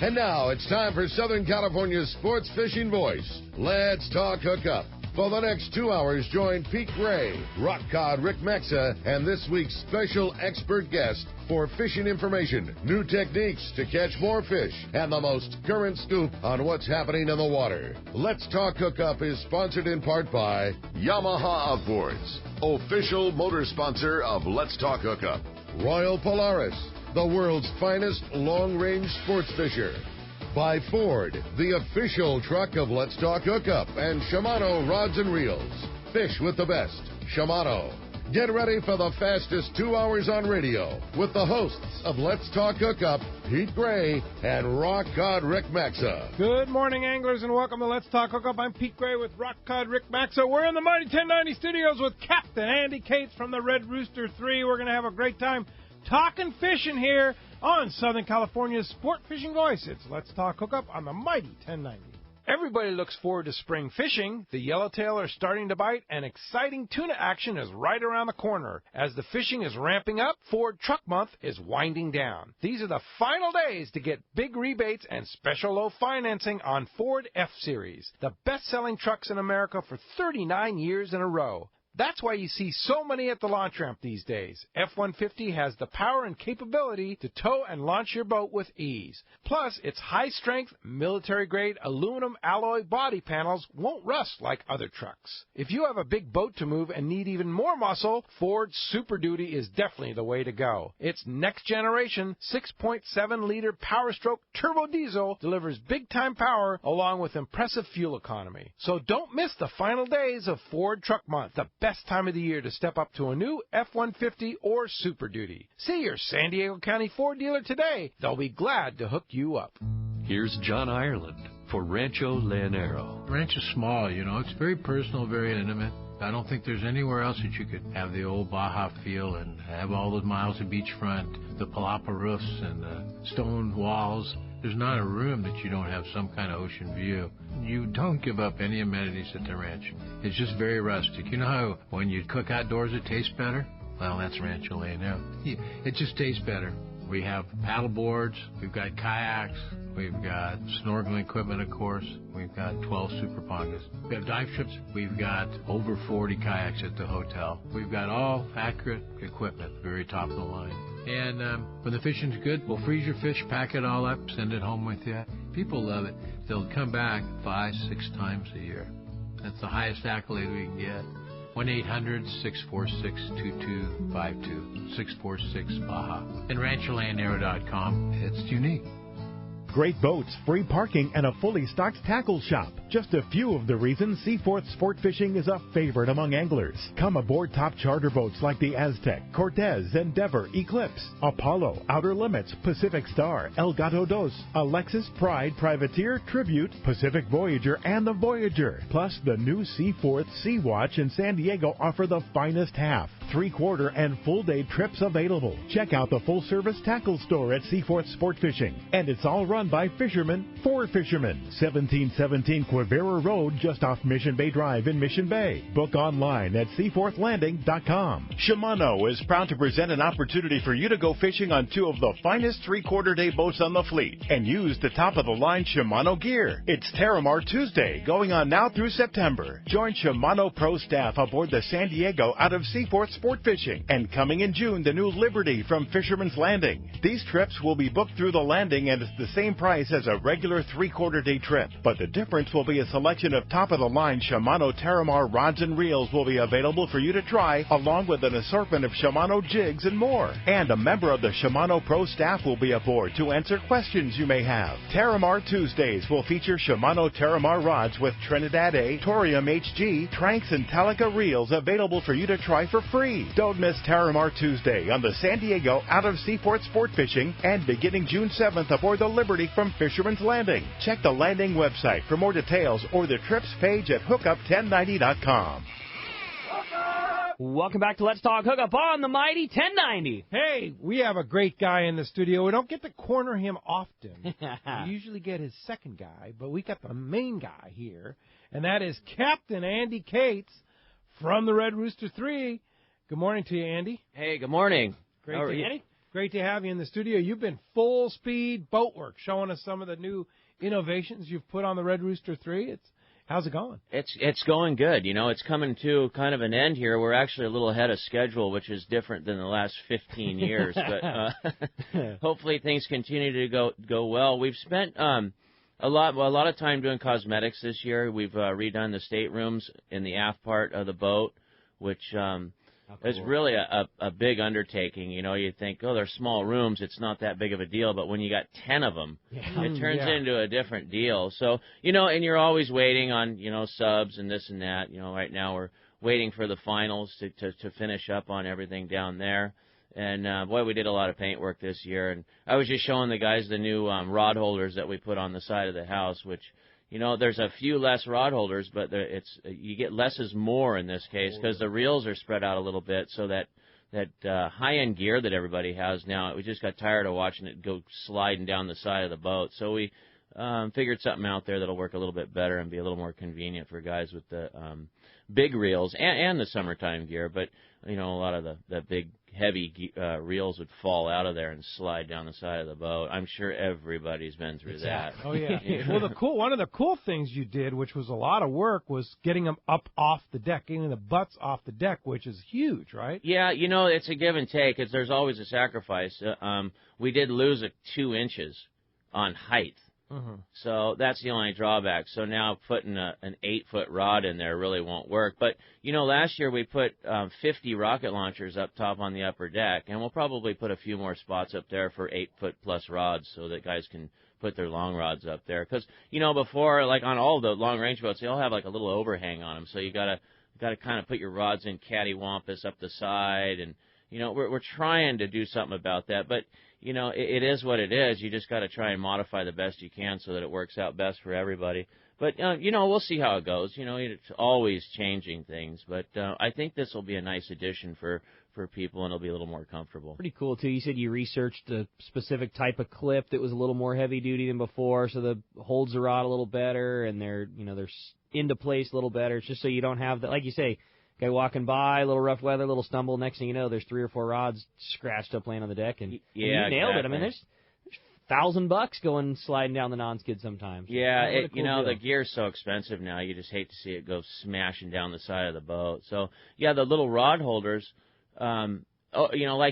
And now it's time for Southern California's sports fishing voice. Let's talk hookup. For the next 2 hours, join Pete Gray, rock cod Rick Maxa, and this week's special expert guest for fishing information, new techniques to catch more fish, and the most current scoop on what's happening in the water. Let's Talk Hookup is sponsored in part by Yamaha Outboards, official motor sponsor of Let's Talk Hookup. Royal Polaris, the world's finest long-range sports fisher. By Ford, the official truck of Let's Talk Hookup, and Shimano Rods and Reels. Fish with the best. Shimano. Get ready for the fastest 2 hours on radio with the hosts of Let's Talk Hookup, Pete Gray and Rock Cod Rick Maxa. Good morning, anglers, and welcome to Let's Talk Hookup. I'm Pete Gray with Rock Cod Rick Maxa. We're in the Mighty 1090 studios with Captain Andy Cates from the Red Rooster 3. We're going to have a great time talking fishing here on Southern California's sport fishing voice. It's Let's Talk Hookup on the Mighty 1090. Everybody looks forward to spring fishing. The yellowtail are starting to bite, and exciting tuna action is right around the corner. As the fishing is ramping up, Ford Truck Month is winding down. These are the final days to get big rebates and special low financing on Ford F-Series, the best-selling trucks in America for 39 years in a row. That's why you see so many at the launch ramp these days. F-150 has the power and capability to tow and launch your boat with ease. Plus, its high-strength, military-grade aluminum alloy body panels won't rust like other trucks. If you have a big boat to move and need even more muscle, Ford Super Duty is definitely the way to go. Its next-generation 6.7-liter Power Stroke turbo diesel delivers big-time power along with impressive fuel economy. So don't miss the final days of Ford Truck Month, the best time of the year to step up to a new F-150 or Super Duty. See your San Diego County Ford dealer today. They'll be glad to hook you up. Here's John Ireland for Rancho Linaro. Ranch is small, you know. It's very personal, very intimate. I don't think there's anywhere else that you could have the old Baja feel and have all the miles of beachfront, the palapa roofs and the stone walls. There's not a room that you don't have some kind of ocean view. You don't give up any amenities at the ranch. It's just very rustic. You know how when you cook outdoors it tastes better? Well, that's Rancho Linaro. It just tastes better. We have paddle boards, we've got kayaks, we've got snorkeling equipment, of course. We've got 12 super pongas. We have dive trips. We've got over 40 kayaks at the hotel. We've got all accurate equipment, very top of the line. And when the fishing's good, we'll freeze your fish, pack it all up, send it home with you. People love it. They'll come back 5-6 times a year. That's the highest accolade we can get. 1-800-646-2252, 646-BAHA. And RanchoLinaro.com. It's unique. Great boats, free parking, and a fully stocked tackle shop. Just a few of the reasons Seaforth Sport Fishing is a favorite among anglers. Come aboard top charter boats like the Aztec, Cortez, Endeavor, Eclipse, Apollo, Outer Limits, Pacific Star, El Gato Dos, Alexis, Pride, Privateer, Tribute, Pacific Voyager, and the Voyager. Plus, the new Seaforth Sea Watch in San Diego offer the finest half, 3/4, and full-day trips available. Check out the full-service tackle store at Seaforth Sport Fishing. And it's all run by fishermen for fishermen. 1717 Quivira Road, just off Mission Bay Drive in Mission Bay. Book online at seaforthlanding.com. Shimano is proud to present an opportunity for you to go fishing on two of the finest 3/4-day boats on the fleet and use the top-of-the-line Shimano gear. It's Terramar Tuesday, going on now through September. Join Shimano Pro staff aboard the San Diego out of Seaforth Sport Fishing. And coming in June, the new Liberty from Fisherman's Landing. These trips will be booked through the landing and it's the same price as a regular 3/4-day trip. But the difference will be a selection of top-of-the-line Shimano Terramar rods and reels will be available for you to try, along with an assortment of Shimano jigs and more. And a member of the Shimano Pro staff will be aboard to answer questions you may have. Terramar Tuesdays will feature Shimano Terramar rods with Trinidad A, Torium HG, Tranks, and Talica reels available for you to try for free. Don't miss Terramar Tuesday on the San Diego out of Seaforth Sport Fishing and beginning June 7th aboard the Liberty from Fisherman's Landing. Check the landing website for more details or the trips page at hookup1090.com. Welcome back to Let's Talk Hookup on the Mighty 1090. Hey, we have a great guy in the studio. We don't get to corner him often. We usually get his second guy, but we got the main guy here, and that is Captain Andy Cates from the Red Rooster 3. Good morning to you, Andy. Hey, good morning. Great How are to you? Andy. Great to have you in the studio. You've been full speed boat work, showing us some of the new innovations you've put on the Red Rooster 3. How's it going? It's going good. It's coming to kind of an end here. We're actually a little ahead of schedule, which is different than the last 15 years. But hopefully things continue to go well. We've spent a lot of time doing cosmetics this year. We've redone the staterooms in the aft part of the boat, which is really a big undertaking. You think, oh, they're small rooms, it's not that big of a deal. But when you got 10 of them, it turns into a different deal. So, and you're always waiting on, subs and this and that. Right now we're waiting for the finals to finish up on everything down there. And, boy, we did a lot of paint work this year. And I was just showing the guys the new rod holders that we put on the side of the house, which, there's a few less rod holders, but you get less is more in this case because the reels are spread out a little bit so that high-end gear that everybody has now, we just got tired of watching it go sliding down the side of the boat. So we figured something out there that'll work a little bit better and be a little more convenient for guys with the big reels and the summertime gear. But, a lot of the big, heavy reels would fall out of there and slide down the side of the boat. I'm sure everybody's been through that. Oh, yeah. Well, one of the cool things you did, which was a lot of work, was getting them up off the deck, getting the butts off the deck, which is huge, right? Yeah, it's a give and take. There's always a sacrifice. We did lose 2 inches on height. Mm-hmm. So that's the only drawback. So now putting an 8-foot rod in there really won't work. But, last year we put 50 rocket launchers up top on the upper deck, and we'll probably put a few more spots up there for 8-foot-plus rods so that guys can put their long rods up there. Because, before, like on all the long-range boats, they all have like a little overhang on them. So you got to kind of put your rods in cattywampus up the side. And, we're trying to do something about that. But, it is what it is. You just got to try and modify the best you can so that it works out best for everybody. But, we'll see how it goes. It's always changing things. But I think this will be a nice addition for people, and it'll be a little more comfortable. Pretty cool, too. You said you researched a specific type of clip that was a little more heavy-duty than before, so that holds the rod a little better, and they're into place a little better. It's just so you don't have that, like you say, guy walking by, a little rough weather, a little stumble. Next thing you know, there's 3 or 4 rods scratched up laying on the deck, and you nailed it. I mean, there's $1,000 going sliding down the non-skid sometimes. Yeah, the gear's so expensive now. You just hate to see it go smashing down the side of the boat. So yeah, the little rod holders, like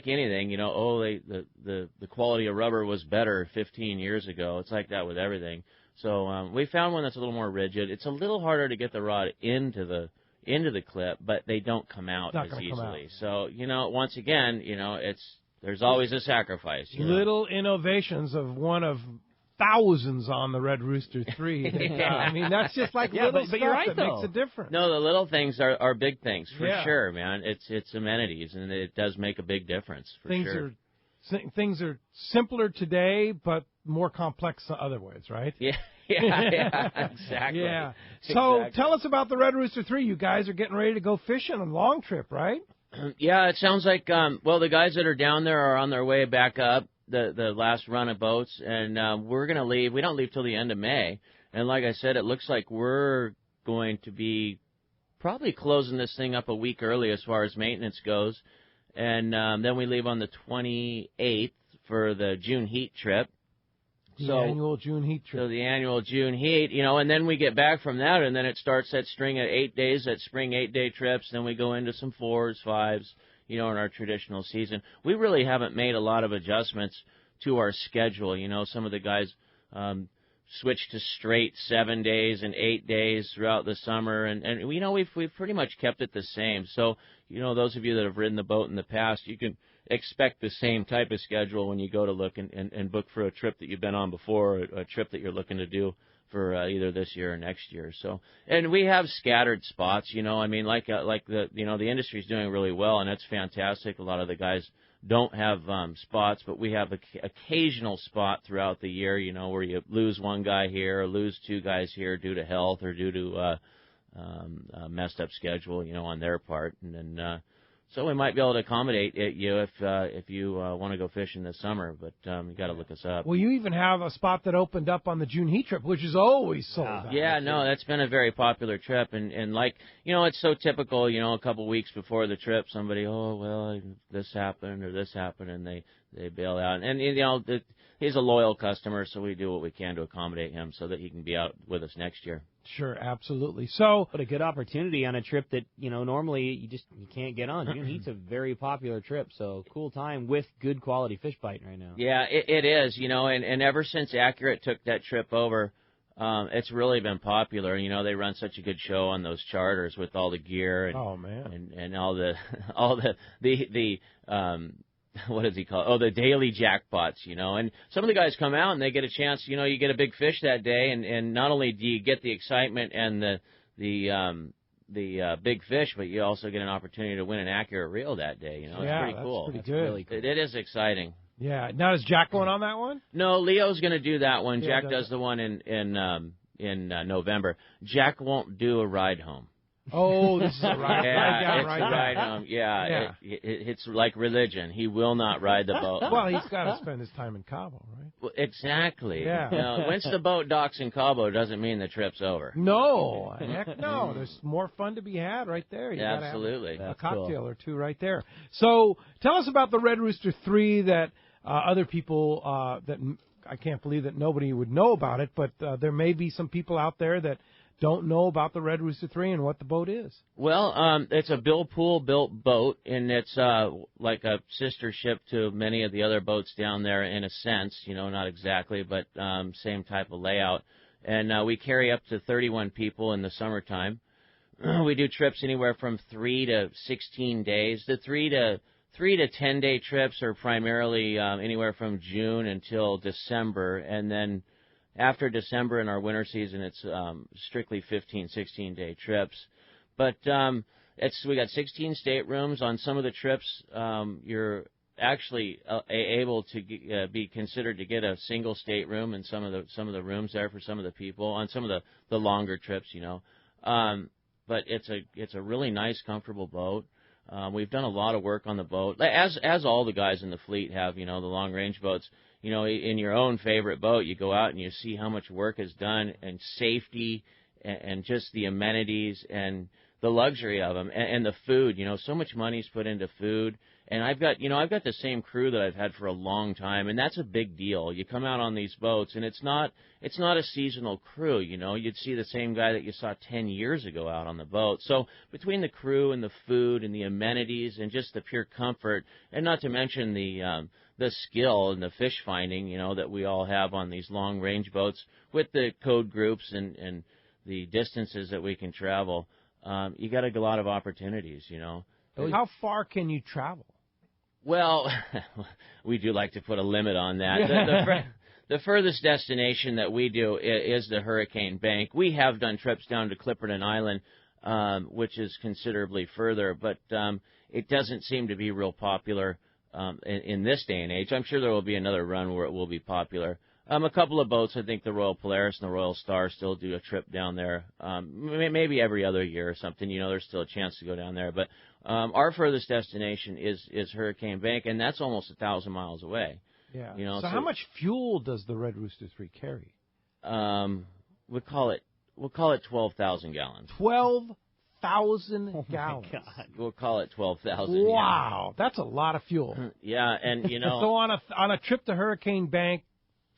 anything, the quality of rubber was better 15 years ago. It's like that with everything. So we found one that's a little more rigid. It's a little harder to get the rod into the clip, but they don't come out as easily. So, once again, there's always a sacrifice. Little innovations of one of thousands on the Red Rooster 3. I mean, that's just like little stuff you're right, that makes a difference. No, the little things are big things, for sure, man. It's amenities, and it does make a big difference, for sure. Things are simpler today, but more complex other ways, right? Yeah, exactly. Yeah. So tell us about the Red Rooster 3. You guys are getting ready to go fishing on a long trip, right? Yeah, it sounds like, the guys that are down there are on their way back up, the last run of boats, and we're going to leave. We don't leave till the end of May. And like I said, it looks like we're going to be probably closing this thing up a week early as far as maintenance goes. And then we leave on the 28th for the June heat trip. The annual June heat trip. So the annual June heat, and then we get back from that, and then it starts that string of 8 days, that spring 8-day trips. Then we go into some 4s, 5s, in our traditional season. We really haven't made a lot of adjustments to our schedule. Some of the guys switched to straight 7 days and 8 days throughout the summer, and we've pretty much kept it the same. So, those of you that have ridden the boat in the past, you can expect the same type of schedule when you go to look and book for a trip that you've been on before, or a trip that you're looking to do for either this year or next year. So, and we have scattered spots, the industry's doing really well, and that's fantastic. A lot of the guys don't have spots, but we have occasional spot throughout the year, where you lose one guy here or lose 2 guys here due to health or due to messed up schedule, on their part. And then so we might be able to accommodate you if you want to go fishing this summer, but you got to look us up. Well, you even have a spot that opened up on the June heat trip, which is always sold out. Yeah, no, that's been a very popular trip, and it's so typical. A couple weeks before the trip, somebody, this happened or this happened, and they bail out. And he's a loyal customer, so we do what we can to accommodate him so that he can be out with us next year. Sure, absolutely. So, but a good opportunity on a trip that normally you can't get on. June Heat's a very popular trip, so cool time with good quality fish biting right now. Yeah, it is. And ever since Accurate took that trip over, it's really been popular. They run such a good show on those charters with all the gear and and all the what does he call it? Oh, the daily jackpots, and some of the guys come out and they get a chance, you get a big fish that day, and not only do you get the excitement and the big fish, but you also get an opportunity to win an Accurate reel that day, It's pretty cool. Pretty good. Really cool. It is exciting. Yeah. Now, is Jack going on that one? No, Leo's going to do that one. Yeah, Jack does the one in November. Jack won't do a ride home. Oh, this is a ride down, ride down. Ride home. Yeah. It's like religion. He will not ride the boat. Well, he's got to spend his time in Cabo, right? Well, exactly. Yeah. Once the boat docks in Cabo doesn't mean the trip's over. No, heck no. There's more fun to be had right there. You gotta absolutely. have a cocktail or two right there. So tell us about the Red Rooster 3 that other people that I can't believe that nobody would know about it, but there may be some people out there that don't know about the Red Rooster 3 and what the boat is. Well, it's a Bill Poole built boat, and it's like a sister ship to many of the other boats down there in a sense, not exactly, but same type of layout. And we carry up to 31 people in the summertime. We do trips anywhere from 3 to 16 days. The 3 to 10 day trips are primarily anywhere from June until December, and then after December in our winter season, it's strictly 15, 16-day trips. But we got 16 staterooms. On some of the trips, you're actually able to be considered to get a single stateroom in some of the rooms there for some of the people on some of the longer trips, But it's a really nice, comfortable boat. We've done a lot of work on the boat, as all the guys in the fleet have, the long-range boats. In your own favorite boat, you go out and you see how much work is done, and safety, and just the amenities and the luxury of them, and the food. So much money's put into food, and I've got the same crew that I've had for a long time, and that's a big deal. You come out on these boats, and it's not a seasonal crew. You'd see the same guy that you saw 10 years ago out on the boat. So between the crew and the food and the amenities and just the pure comfort, and not to mention the skill and the fish finding, that we all have on these long range boats with the code groups and the distances that we can travel, you got a lot of opportunities, How far can you travel? Well, we do like to put a limit on that. The furthest destination that we do is the Hurricane Bank. We have done trips down to Clipperton Island, which is considerably further, but it doesn't seem to be real popular in this day and age. I'm sure there will be another run where it will be popular. A couple of boats, I think the Royal Polaris and the Royal Star still do a trip down there, maybe every other year or something. There's still a chance to go down there. But our furthest destination is Hurricane Bank, and that's almost 1,000 miles away. Yeah. So how much fuel does the Red Rooster 3 carry? We'll call it 12,000 gallons. 12,000 gallons. My God. We'll call it 12,000. Wow, that's a lot of fuel. Yeah, and So on a trip to Hurricane Bank,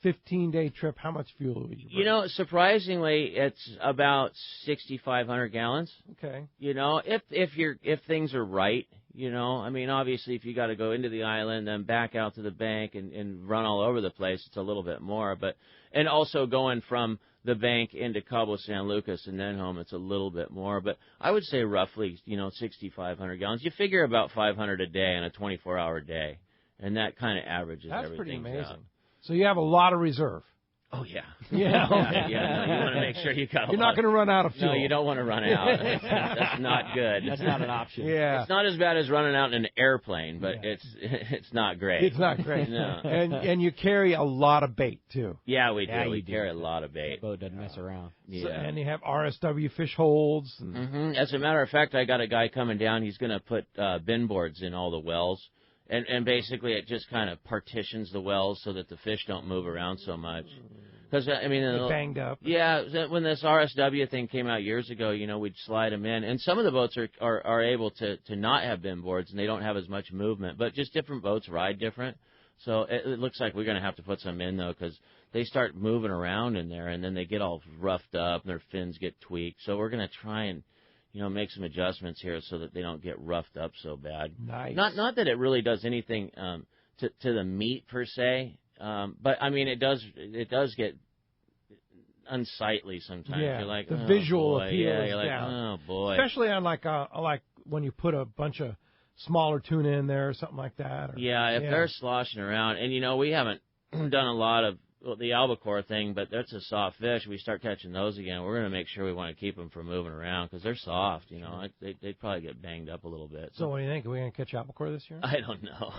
15-day trip, how much fuel would you burn? Surprisingly, it's about 6,500 gallons. Okay. If things are right, obviously if you got to go into the island, then back out to the bank and run all over the place, it's a little bit more. And also going from the bank into Cabo San Lucas and then home, it's a little bit more. But I would say roughly, 6,500 gallons. You figure about 500 a day on a 24-hour day, and that kind of averages everything. That's pretty amazing. Out. So you have a lot of reserve. Oh, yeah. Yeah. No, you want to make sure you got You're not going to run out of fuel. No, you don't want to run out. That's not good. That's not an option. Yeah. It's not as bad as running out in an airplane, but it's not great. It's not great. No. And you carry a lot of bait, too. Yeah, we do. Yeah, We carry a lot of bait. The boat doesn't mess around. Yeah. So, and you have RSW fish holds. And... Mm-hmm. As a matter of fact, I got a guy coming down. He's going to put bin boards in all the wells. And basically it just kind of partitions the wells so that the fish don't move around so much. Because, they're banged up. Yeah, when this RSW thing came out years ago, we'd slide them in. And some of the boats are able to not have bin boards, and they don't have as much movement. But just different boats ride different. So it looks like we're going to have to put some in, though, because they start moving around in there, and then they get all roughed up, and their fins get tweaked. So we're going to try and, make some adjustments here so that they don't get roughed up so bad. Nice. Not that it really does anything to the meat, per se, but, I mean, it does get unsightly sometimes. Yeah, you're like, the oh, visual boy. appeal Yeah, is you're like, down. oh, boy. Especially on like when you put a bunch of smaller tuna in there or something like that. If they're sloshing around, and we haven't done a lot of the albacore thing, but that's a soft fish. We start catching those again. We're going to make sure we want to keep them from moving around because they're soft. They'd probably get banged up a little bit. So what do you think? Are we going to catch albacore this year? I don't know.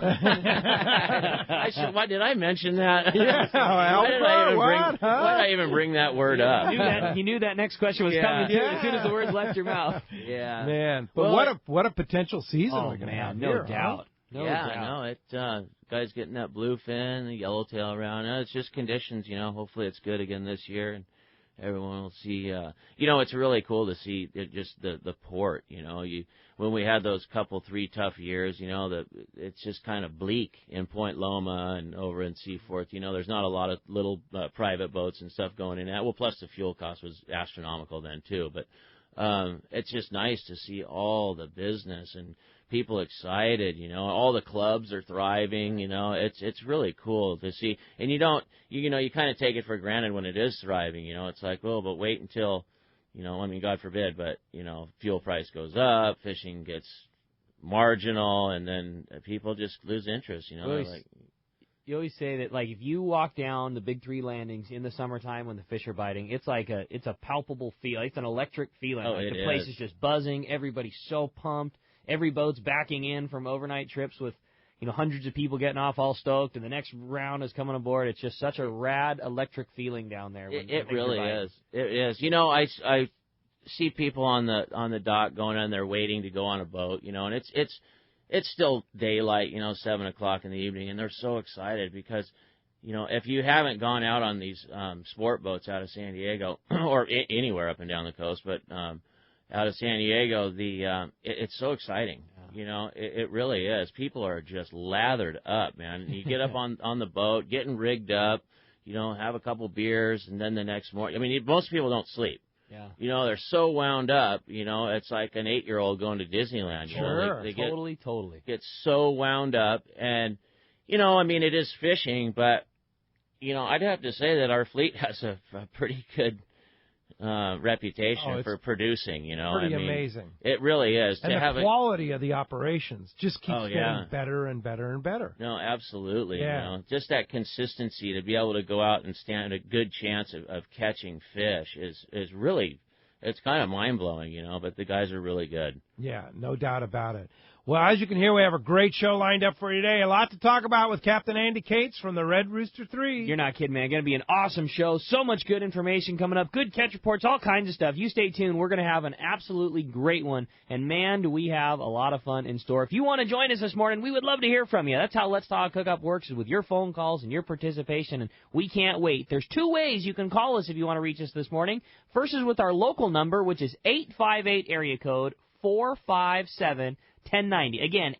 Why did I mention that? Yeah, albacore. Why did I even bring that word up? You knew that next question was coming too as soon as the words left your mouth. Yeah, man. But what a potential season we're going to have. No doubt. No doubt. Guy's getting that bluefin, the yellowtail around. It's just conditions, Hopefully it's good again this year, and everyone will see. It's really cool to see just the port. When we had those 3 tough years, it's just kind of bleak in Point Loma and over in Seaforth. There's not a lot of little private boats and stuff going in that. Well, plus the fuel cost was astronomical then too. But it's just nice to see all the business and people excited, all the clubs are thriving, it's really cool to see. And you kind of take it for granted when it is thriving, it's like, oh, but wait until, God forbid, but, fuel price goes up, fishing gets marginal, and then people just lose interest, You always say that, like, if you walk down the big 3 landings in the summertime when the fish are biting, it's a palpable feel. It's an electric feeling. Oh, the place is just buzzing. Everybody's so pumped. Every boat's backing in from overnight trips with, hundreds of people getting off all stoked, and the next round is coming aboard. It's just such a rad electric feeling down there. It really is. It is. I see people on the dock going on there waiting to go on a boat, and it's still daylight, 7 o'clock in the evening, and they're so excited because, if you haven't gone out on these sport boats out of San Diego or anywhere up and down the coast, but out of San Diego, it's so exciting. It really is. People are just lathered up, man. You get up on the boat, getting rigged up, have a couple beers, and then the next morning. I mean, most people don't sleep. Yeah. They're so wound up. It's like an 8-year-old going to Disneyland. Sure, they totally. Get so wound up, and it is fishing, but I'd have to say that our fleet has a pretty good reputation for producing, Pretty amazing. It really is. And the quality of the operations just keeps getting better and better and better. No, absolutely. Yeah. Just that consistency to be able to go out and stand a good chance of catching fish is really, it's kind of mind-blowing, but the guys are really good. Yeah, no doubt about it. Well, as you can hear, we have a great show lined up for you today. A lot to talk about with Captain Andy Cates from the Red Rooster 3. You're not kidding, man. Going to be an awesome show. So much good information coming up. Good catch reports, all kinds of stuff. You stay tuned. We're going to have an absolutely great one. And, man, do we have a lot of fun in store. If you want to join us this morning, we would love to hear from you. That's how Let's Talk Hookup works, is with your phone calls and your participation, and we can't wait. There's 2 ways you can call us if you want to reach us this morning. First is with our local number, which is 858 area code 457-1090. Again,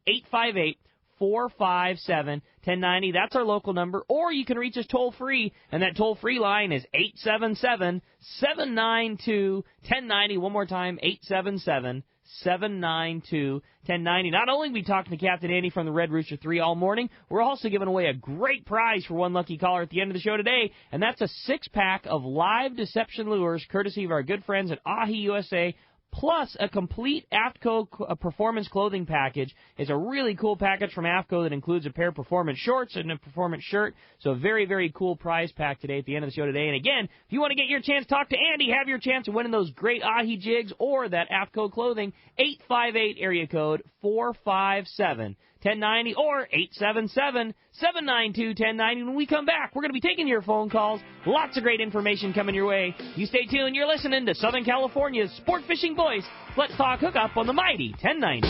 858-457-1090. That's our local number. Or you can reach us toll-free, and that toll-free line is 877-792-1090. One more time, 877-792-1090. Not only will we be talking to Captain Andy from the Red Rooster 3 all morning, we're also giving away a great prize for one lucky caller at the end of the show today, and that's a 6-pack of live deception lures, courtesy of our good friends at Ahi USA, plus a complete AFTCO performance clothing package. It's a really cool package from AFTCO that includes a pair of performance shorts and a performance shirt. So a very, very cool prize pack today at the end of the show today. And again, if you want to get your chance, talk to Andy, have your chance of winning those great Ahi jigs or that AFTCO clothing, 858 area code 457-1090 or 877-792-1090. When we come back, we're going to be taking your phone calls. Lots of great information coming your way. You stay tuned. You're listening to Southern California's sport fishing voice. Let's Talk Hookup on the mighty 1090.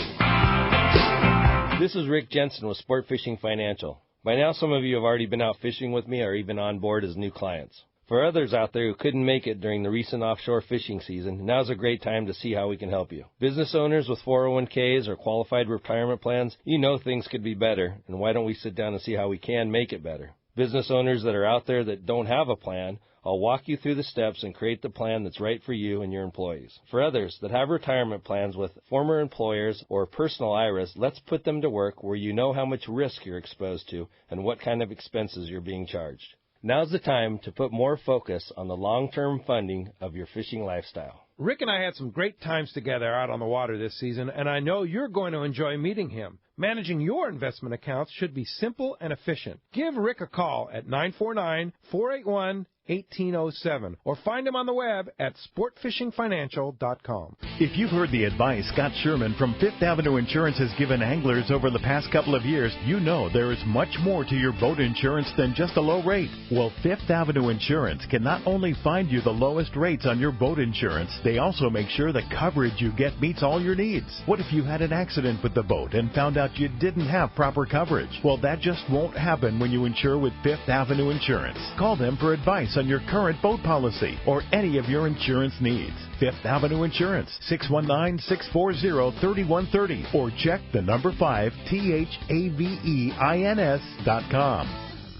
This is Rick Jensen with Sport Fishing Financial. By now, some of you have already been out fishing with me or even on board as new clients. For others out there who couldn't make it during the recent offshore fishing season, now's a great time to see how we can help you. Business owners with 401ks or qualified retirement plans, you know things could be better, and why don't we sit down and see how we can make it better? Business owners that are out there that don't have a plan, I'll walk you through the steps and create the plan that's right for you and your employees. For others that have retirement plans with former employers or personal IRAs, let's put them to work where you know how much risk you're exposed to and what kind of expenses you're being charged. Now's the time to put more focus on the long-term funding of your fishing lifestyle. Rick and I had some great times together out on the water this season, and I know you're going to enjoy meeting him. Managing your investment accounts should be simple and efficient. Give Rick a call at 949-481-1807 or find him on the web at sportfishingfinancial.com. If you've heard the advice Scott Sherman from Fifth Avenue Insurance has given anglers over the past couple of years, you know there is much more to your boat insurance than just a low rate. Well, Fifth Avenue Insurance can not only find you the lowest rates on your boat insurance, they also make sure the coverage you get meets all your needs. What if you had an accident with the boat and found out you didn't have proper coverage? Well, that just won't happen when you insure with Fifth Avenue Insurance. Call them for advice on your current boat policy or any of your insurance needs. Fifth Avenue Insurance, 619-640-3130, or check the number 5 THAVEINS.com.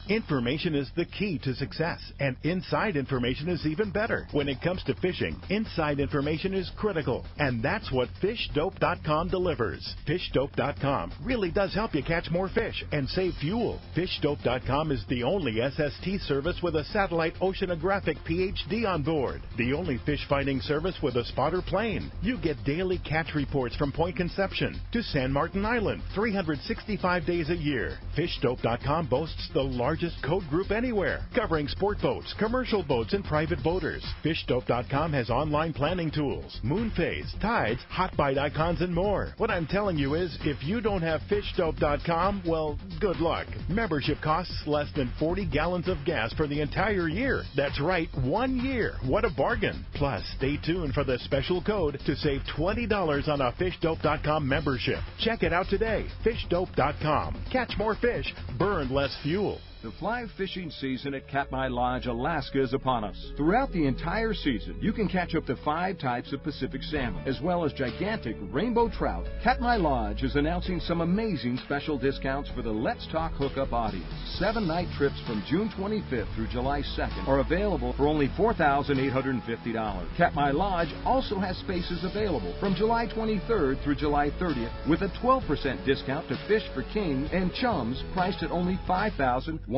Information is the key to success, and inside information is even better. When it comes to fishing, inside information is critical, and that's what FishDope.com delivers. FishDope.com really does help you catch more fish and save fuel. FishDope.com is the only SST service with a satellite oceanographic PhD on board, the only fish-finding service with a spotter plane. You get daily catch reports from Point Conception to San Martin Island, 365 days a year. FishDope.com boasts the largest code group anywhere, covering sport boats, commercial boats, and private boaters. FishDope.com has online planning tools, moon phase, tides, hot bite icons, and more. What I'm telling you is, if you don't have FishDope.com, well, good luck. Membership costs less than 40 gallons of gas for the entire year. That's right, 1 year. What a bargain. Plus, stay tuned for the special code to save $20 on a FishDope.com membership. Check it out today. FishDope.com. Catch more fish, burn less fuel. The fly fishing season at Katmai Lodge, Alaska is upon us. Throughout the entire season, you can catch up to 5 types of Pacific salmon, as well as gigantic rainbow trout. Katmai Lodge is announcing some amazing special discounts for the Let's Talk Hookup audience. 7-night trips from June 25th through July 2nd are available for only $4,850. Katmai Lodge also has spaces available from July 23rd through July 30th with a 12% discount to Fish for King and Chums priced at only $5,150.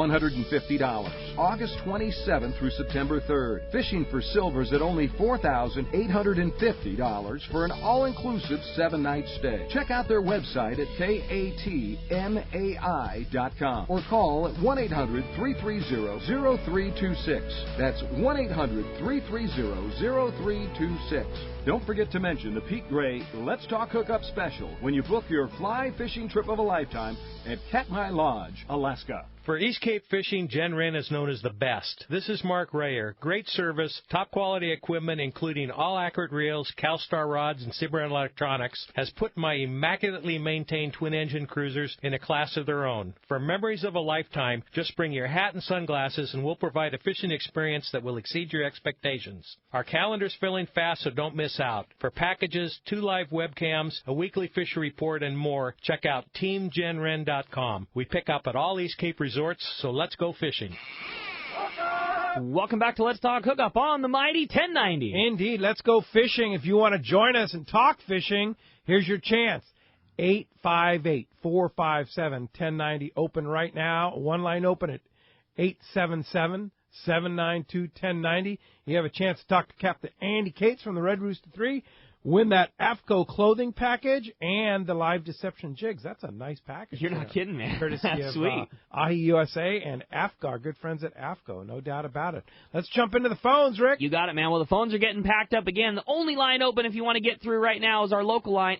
August 27th through September 3rd. Fishing for Silvers at only $4,850 for an all-inclusive 7-night stay. Check out their website at katmai.com or call at 1-800-330-0326. That's 1-800-330-0326. Don't forget to mention the Pete Gray Let's Talk Hookup special when you book your fly fishing trip of a lifetime at Katmai Lodge, Alaska. For East Cape fishing, Jen Wren is known as the best. This is Mark Rayer. Great service, top quality equipment, including all accurate reels, CalStar rods, and Cimarron electronics, has put my immaculately maintained twin-engine cruisers in a class of their own. For memories of a lifetime, just bring your hat and sunglasses, and we'll provide a fishing experience that will exceed your expectations. Our calendar's filling fast, so don't miss out. For packages, 2 live webcams, a weekly fishery report, and more, check out TeamJenWren.com. We pick up at all East Cape resorts, so let's go fishing. Welcome back to Let's Talk Hookup on the mighty 1090. Indeed, let's go fishing. If you want to join us and talk fishing, here's your chance. 858-457-1090. Open right now. One line open at 877-792-1090. You have a chance to talk to Captain Andy Cates from the Red Rooster 3. Win that AFCO clothing package and the live deception jigs. That's a nice package. You're not kidding, man. Courtesy That's of sweet. Ahi USA and AFCO, our good friends at AFCO, no doubt about it. Let's jump into the phones, Rick. You got it, man. Well, the phones are getting packed up again. The only line open if you want to get through right now is our local line,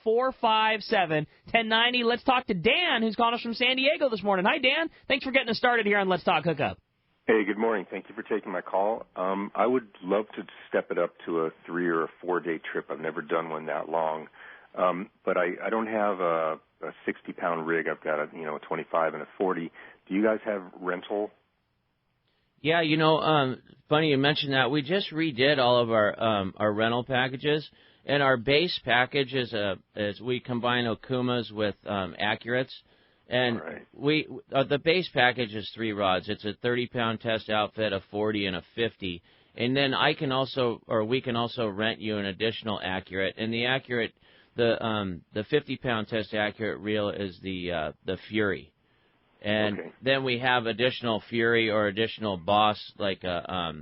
858-457-1090. Let's talk to Dan, who's calling us from San Diego this morning. Hi, Dan. Thanks for getting us started here on Let's Talk Hookup. Hey, good morning. Thank you for taking my call. I would love to step it up to a 3 or a 4 day trip. I've never done one that long, but I don't have a 60-pound rig. I've got a 25 and a 40. Do you guys have rental? Yeah, funny you mentioned that. We just redid all of our rental packages, and our base package is we combine Okumas with Accurates, and the base package is 3 rods. It's a 30-pound test outfit, a 40, and a 50, and then we can also rent you an additional Accurate, and the Accurate, the 50-pound test Accurate reel is the Fury. And then we have additional Fury or additional Boss, like a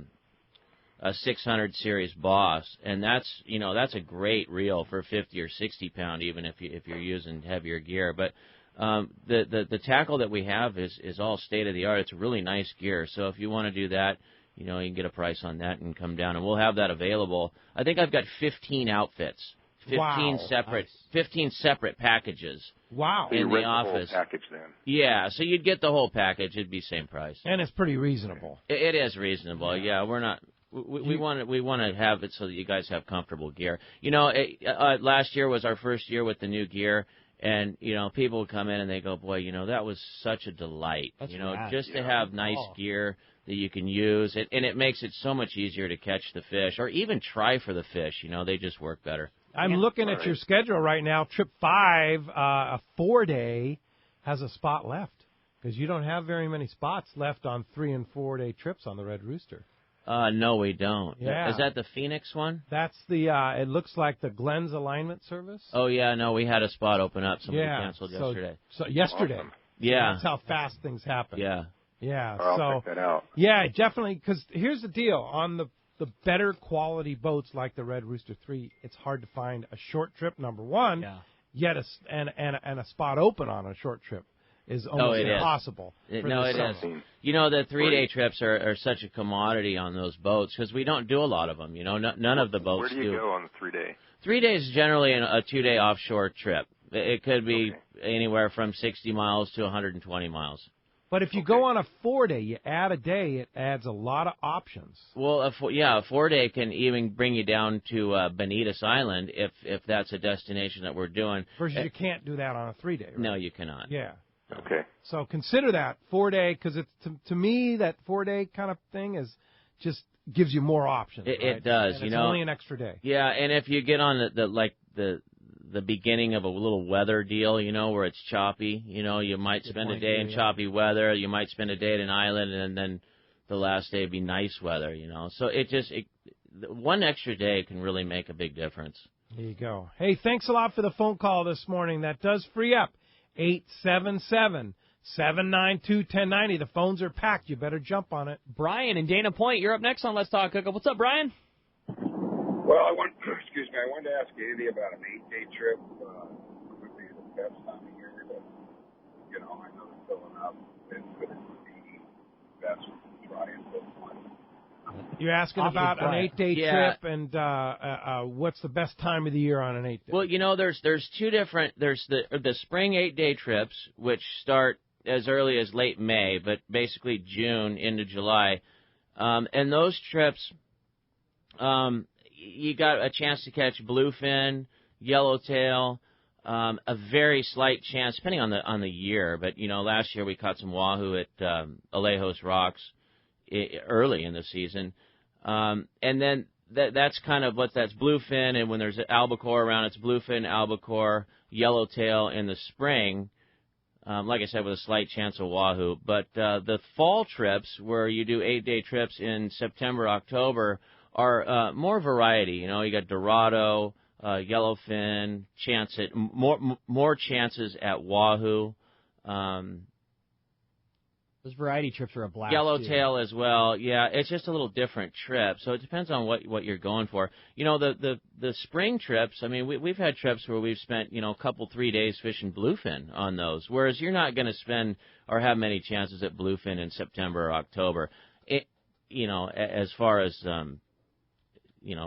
600 series Boss, and that's a great reel for 50 or 60 pound, even if you're using heavier gear. But the tackle that we have is all state of the art. It's really nice gear. So if you want to do that, you can get a price on that and come down, and we'll have that available. I think I've got 15 outfits. 15 separate packages. Wow. In the office. The whole package then. Yeah, so you'd get the whole package. It'd be same price. And it's pretty reasonable. It is reasonable. Yeah, we're not. We want to have it so that you guys have comfortable gear. Last year was our first year with the new gear, and people would come in and they go, boy, that was such a delight. That's just to have nice gear that you can use, and it makes it so much easier to catch the fish or even try for the fish. They just work better. I'm looking at your schedule right now. Trip 5, a 4-day, has a spot left because you don't have very many spots left on 3- and 4-day trips on the Red Rooster. No, we don't. Yeah. Is that the Phoenix one? That's the. It looks like the Glenn's Alignment Service. Oh yeah, no, we had a spot open up. Somebody canceled yesterday. So yesterday. Awesome. Yeah. That's how fast things happen. Yeah. Yeah. I'll check that out. Yeah, definitely. Because here's the deal: on the better quality boats like the Red Rooster 3, it's hard to find a short trip. Number one, yet and a spot open on a short trip is almost impossible. It is. The 3-day trips are such a commodity on those boats because we don't do a lot of them. None of the boats do. Where do you go on the 3-day? 3 days is generally a 2-day offshore trip. It could be anywhere from 60 miles to 120 miles. But if you go on a 4-day, you add a day, it adds a lot of options. Well, a 4-day can even bring you down to Bonitas Island if that's a destination that we're doing. Versus you can't do that on a 3-day, right? No, you cannot. Yeah. Okay. So consider that 4-day, because it's to me that 4-day kind of thing is just gives you more options. It does. And it's only an extra day. Yeah, and if you get on the beginning of a little weather deal, where it's choppy, you might spend a day in choppy weather, you might spend a day at an island, and then the last day would be nice weather, So one extra day can really make a big difference. There you go. Hey, thanks a lot for the phone call this morning. That does free up 877-792-1090. The phones are packed. You better jump on it. Brian in Dana Point, you're up next on Let's Talk Hookup. What's up, Brian? Well, I wanted to ask Andy about an 8-day trip. Would be the best time of year that, I know it's filling up. When would it be best to try and book one? You're asking about an 8-day trip, and what's the best time of the year on an 8-day? Well, there's two different. There's the spring 8-day trips, which start as early as late May, but basically June into July, and those trips. You got a chance to catch bluefin, yellowtail, a very slight chance, depending on the year. But last year we caught some wahoo at Alejos Rocks early in the season, and then that's kind of that's bluefin. And when there's albacore around, it's bluefin, albacore, yellowtail in the spring. Like I said, with a slight chance of wahoo. But the fall trips, where you do 8-day trips in September, October, are more variety. You got Dorado, yellowfin, chance at more chances at wahoo. Those variety trips are a blast. Yellowtail as well. Yeah, it's just a little different trip. So it depends on what you're going for. The spring trips. I mean, we've had trips where we've spent a couple 3 days fishing bluefin on those. Whereas you're not going to spend or have many chances at bluefin in September or October. As far as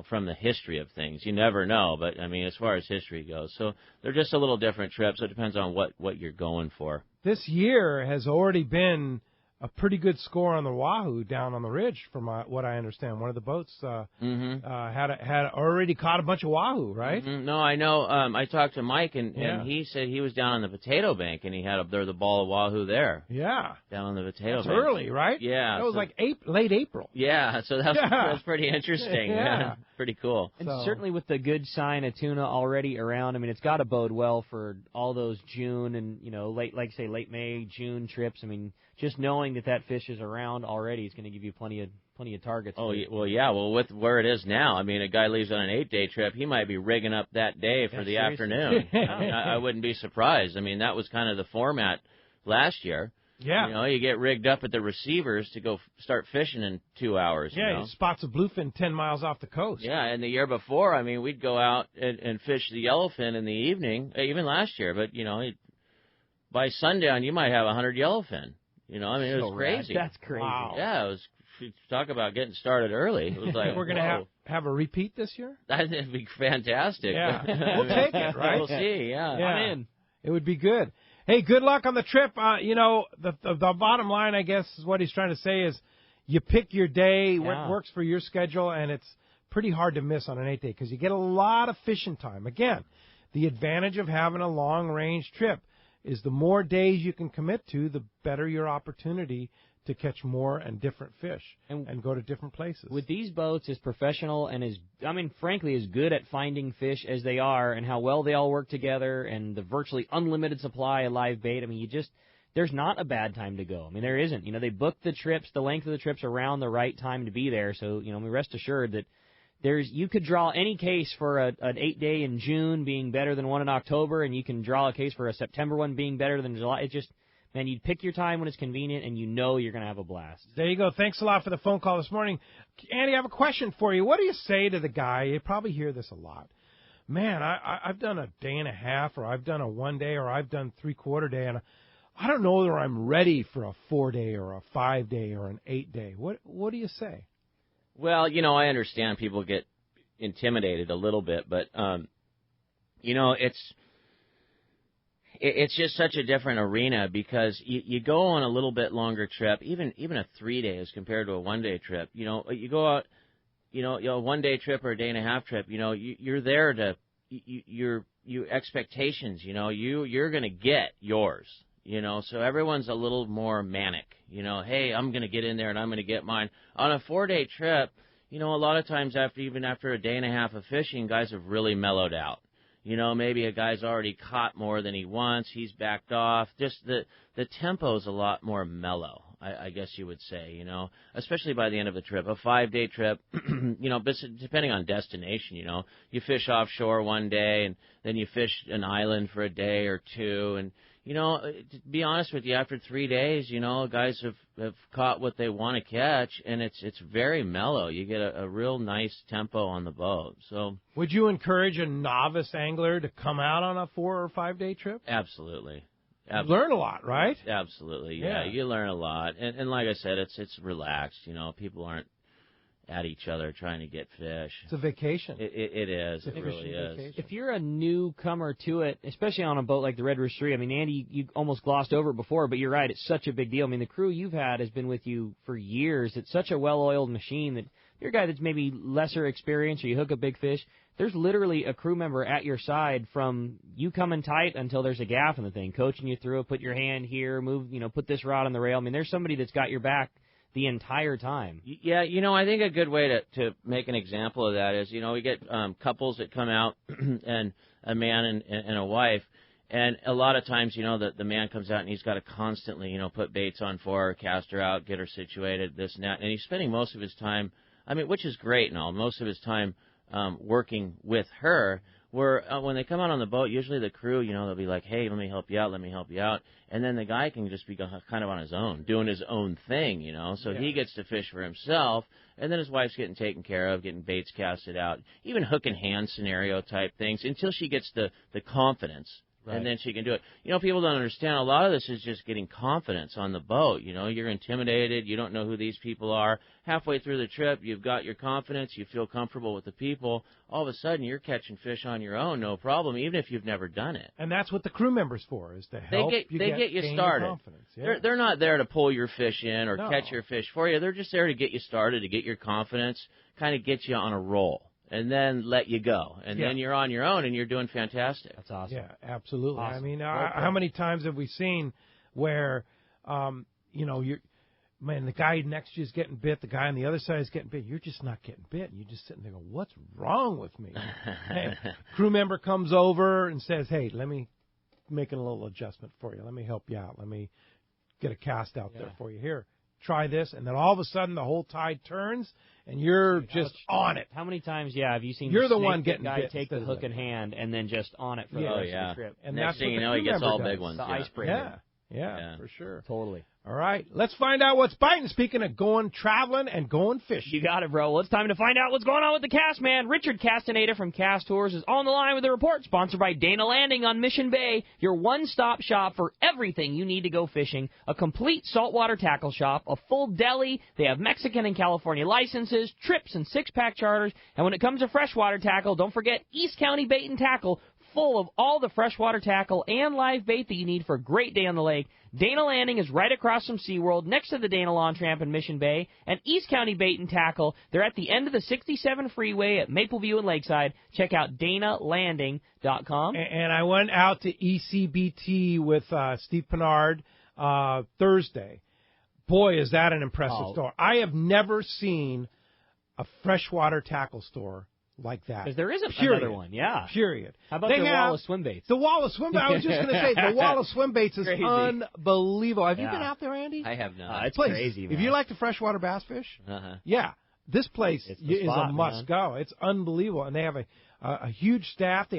from the history of things. You never know, but, as far as history goes. So they're just a little different trips, so it depends on what you're going for. This year has already been a pretty good score on the wahoo down on the ridge, from what I understand. One of the boats had already caught a bunch of wahoo, right? Mm-hmm. No, I know. I talked to Mike, and he said he was down on the potato bank, and he had the ball of wahoo there. Yeah. Down on the potato That's bank. early, right? Yeah. That was like late April. Yeah, so that's pretty interesting. Yeah. Pretty cool. And certainly with the good sign of tuna already around, I mean, it's got to bode well for all those June and, late May, June trips. I mean, just knowing that fish is around already is going to give you plenty of targets. Oh, well, yeah. Well, with where it is now, I mean, a guy leaves on an 8-day trip, he might be rigging up that day for the afternoon. I mean, I wouldn't be surprised. I mean, that was kind of the format last year. Yeah. You get rigged up at the receivers to go start fishing in 2 hours. Yeah, spots of bluefin 10 miles off the coast. Yeah, and the year before, I mean, we'd go out and fish the yellowfin in the evening, even last year. But, by sundown, you might have 100 yellowfin. I mean, it was crazy. That's crazy. Wow. Yeah, it was. Talk about getting started early. It was like, we're going to have a repeat this year? That'd be fantastic. Yeah, we'll take it, right? We'll see, yeah. I'm in. It would be good. Hey, good luck on the trip. The bottom line, I guess, is what he's trying to say is you pick your day, what works for your schedule, and it's pretty hard to miss on an 8-day because you get a lot of fishing time. Again, the advantage of having a long-range trip is the more days you can commit to, the better your opportunity to catch more and different fish and go to different places. With these boats, as professional and frankly, as good at finding fish as they are and how well they all work together and the virtually unlimited supply of live bait, I mean, there's not a bad time to go. I mean, there isn't. They book the trips, the length of the trips around the right time to be there. So, rest assured that you could draw any case for an 8-day in June being better than one in October, and you can draw a case for a September one being better than July. It's just, man, you pick your time when it's convenient, and you're going to have a blast. There you go. Thanks a lot for the phone call this morning. Andy, I have a question for you. What do you say to the guy? You probably hear this a lot. Man, I've done a day and a half, or I've done a 1-day, or I've done 3/4 day, and I don't know whether I'm ready for a 4-day or a 5-day or an 8-day. What do you say? Well, I understand people get intimidated a little bit, but, it's just such a different arena because you go on a little bit longer trip, even a 3-day as compared to a 1-day trip. You go out, a 1-day trip or a day-and-a-half trip, you're there to, your expectations, you're going to get yours. So everyone's a little more manic. Hey, I'm going to get in there and I'm going to get mine. On a 4-day trip, a lot of times after a day and a half of fishing, guys have really mellowed out. Maybe a guy's already caught more than he wants. He's backed off. Just the tempo's a lot more mellow, I guess you would say, especially by the end of the trip. A 5-day trip, depending on destination, you fish offshore one day and then you fish an island for a day or two. And, to be honest with you, after 3 days, guys have caught what they want to catch, and it's very mellow. You get a real nice tempo on the boat. So, would you encourage a novice angler to come out on a 4 or 5-day trip? Absolutely. You learn a lot, right? Absolutely, yeah. You learn a lot, and like I said, it's relaxed. People aren't at each other trying to get fish. It's a vacation. It is. It really is. Vacation. If you're a newcomer to it, especially on a boat like the Red Rooster 3, I mean, Andy, you almost glossed over it before, but you're right. It's such a big deal. I mean, the crew you've had has been with you for years. It's such a well-oiled machine that you're a guy that's maybe lesser experienced or you hook a big fish. There's literally a crew member at your side from you coming tight until there's a gaff in the thing, coaching you through it, put your hand here, move, put this rod on the rail. I mean, there's somebody that's got your back the entire time. Yeah, I think a good way to make an example of that is, we get couples that come out and a man and a wife, and a lot of times, the man comes out and he's got to constantly, put baits on for her, cast her out, get her situated, this and that, and he's spending most of his time, which is great and all, most of his time working with her, where when they come out on the boat, usually the crew, they'll be like, hey, let me help you out. And then the guy can just be kind of on his own, doing his own thing, So he gets to fish for himself, and then his wife's getting taken care of, getting baits casted out, even hook and hand scenario type things, until she gets the confidence Right. And then she can do it. People don't understand. A lot of this is just getting confidence on the boat. You're intimidated. You don't know who these people are. Halfway through the trip, you've got your confidence. You feel comfortable with the people. All of a sudden, you're catching fish on your own, no problem, even if you've never done it. And that's what the crew members for, is to help they get you started. Yeah. They're not there to pull your fish in or catch your fish for you. They're just there to get you started, to get your confidence, kind of get you on a roll. And then let you go. And then you're on your own, and you're doing fantastic. That's awesome. Yeah, absolutely. Awesome. I mean, how many times have we seen where, the guy next to you is getting bit, the guy on the other side is getting bit. You're just not getting bit. And you're just sitting there going, what's wrong with me? Hey, crew member comes over and says, hey, let me make a little adjustment for you. Let me help you out. Let me get a cast out there for you. Here, try this. And then all of a sudden the whole tide turns, and you're just on it. How many times, have you seen you're the one getting guy bit take the hook in hand and then just on it for the rest of the trip? And next thing you know, he gets all big ones. The icebreaker. Yeah, for sure. Totally. All right, let's find out what's biting. Speaking of going traveling and going fishing. You got it, bro. Well, it's time to find out what's going on with the Cast Man. Richard Castaneda from Cast Tours is on the line with a report, sponsored by Dana Landing on Mission Bay, your one-stop shop for everything you need to go fishing. A complete saltwater tackle shop, a full deli. They have Mexican and California licenses, trips and six-pack charters. And when it comes to freshwater tackle, don't forget East County Bait and Tackle, full of all the freshwater tackle and live bait that you need for a great day on the lake. Dana Landing is right across from SeaWorld, next to the Dana Lawn Tramp in Mission Bay. And East County Bait and Tackle, they're at the end of the 67 freeway at Mapleview and Lakeside. Check out DanaLanding.com. And I went out to ECBT with Steve Pinard Thursday. Boy, is that an impressive store. I have never seen a freshwater tackle store like that. Because there isn't another one, Period. How about the wall of swim baits? The wall of swim baits. I was just going to say, the wall of swim baits is unbelievable. Have you been out there, Andy? I have not. It's crazy, man. If you like to freshwater bass fish, this place is a must-go. It's unbelievable. And they have a huge staff.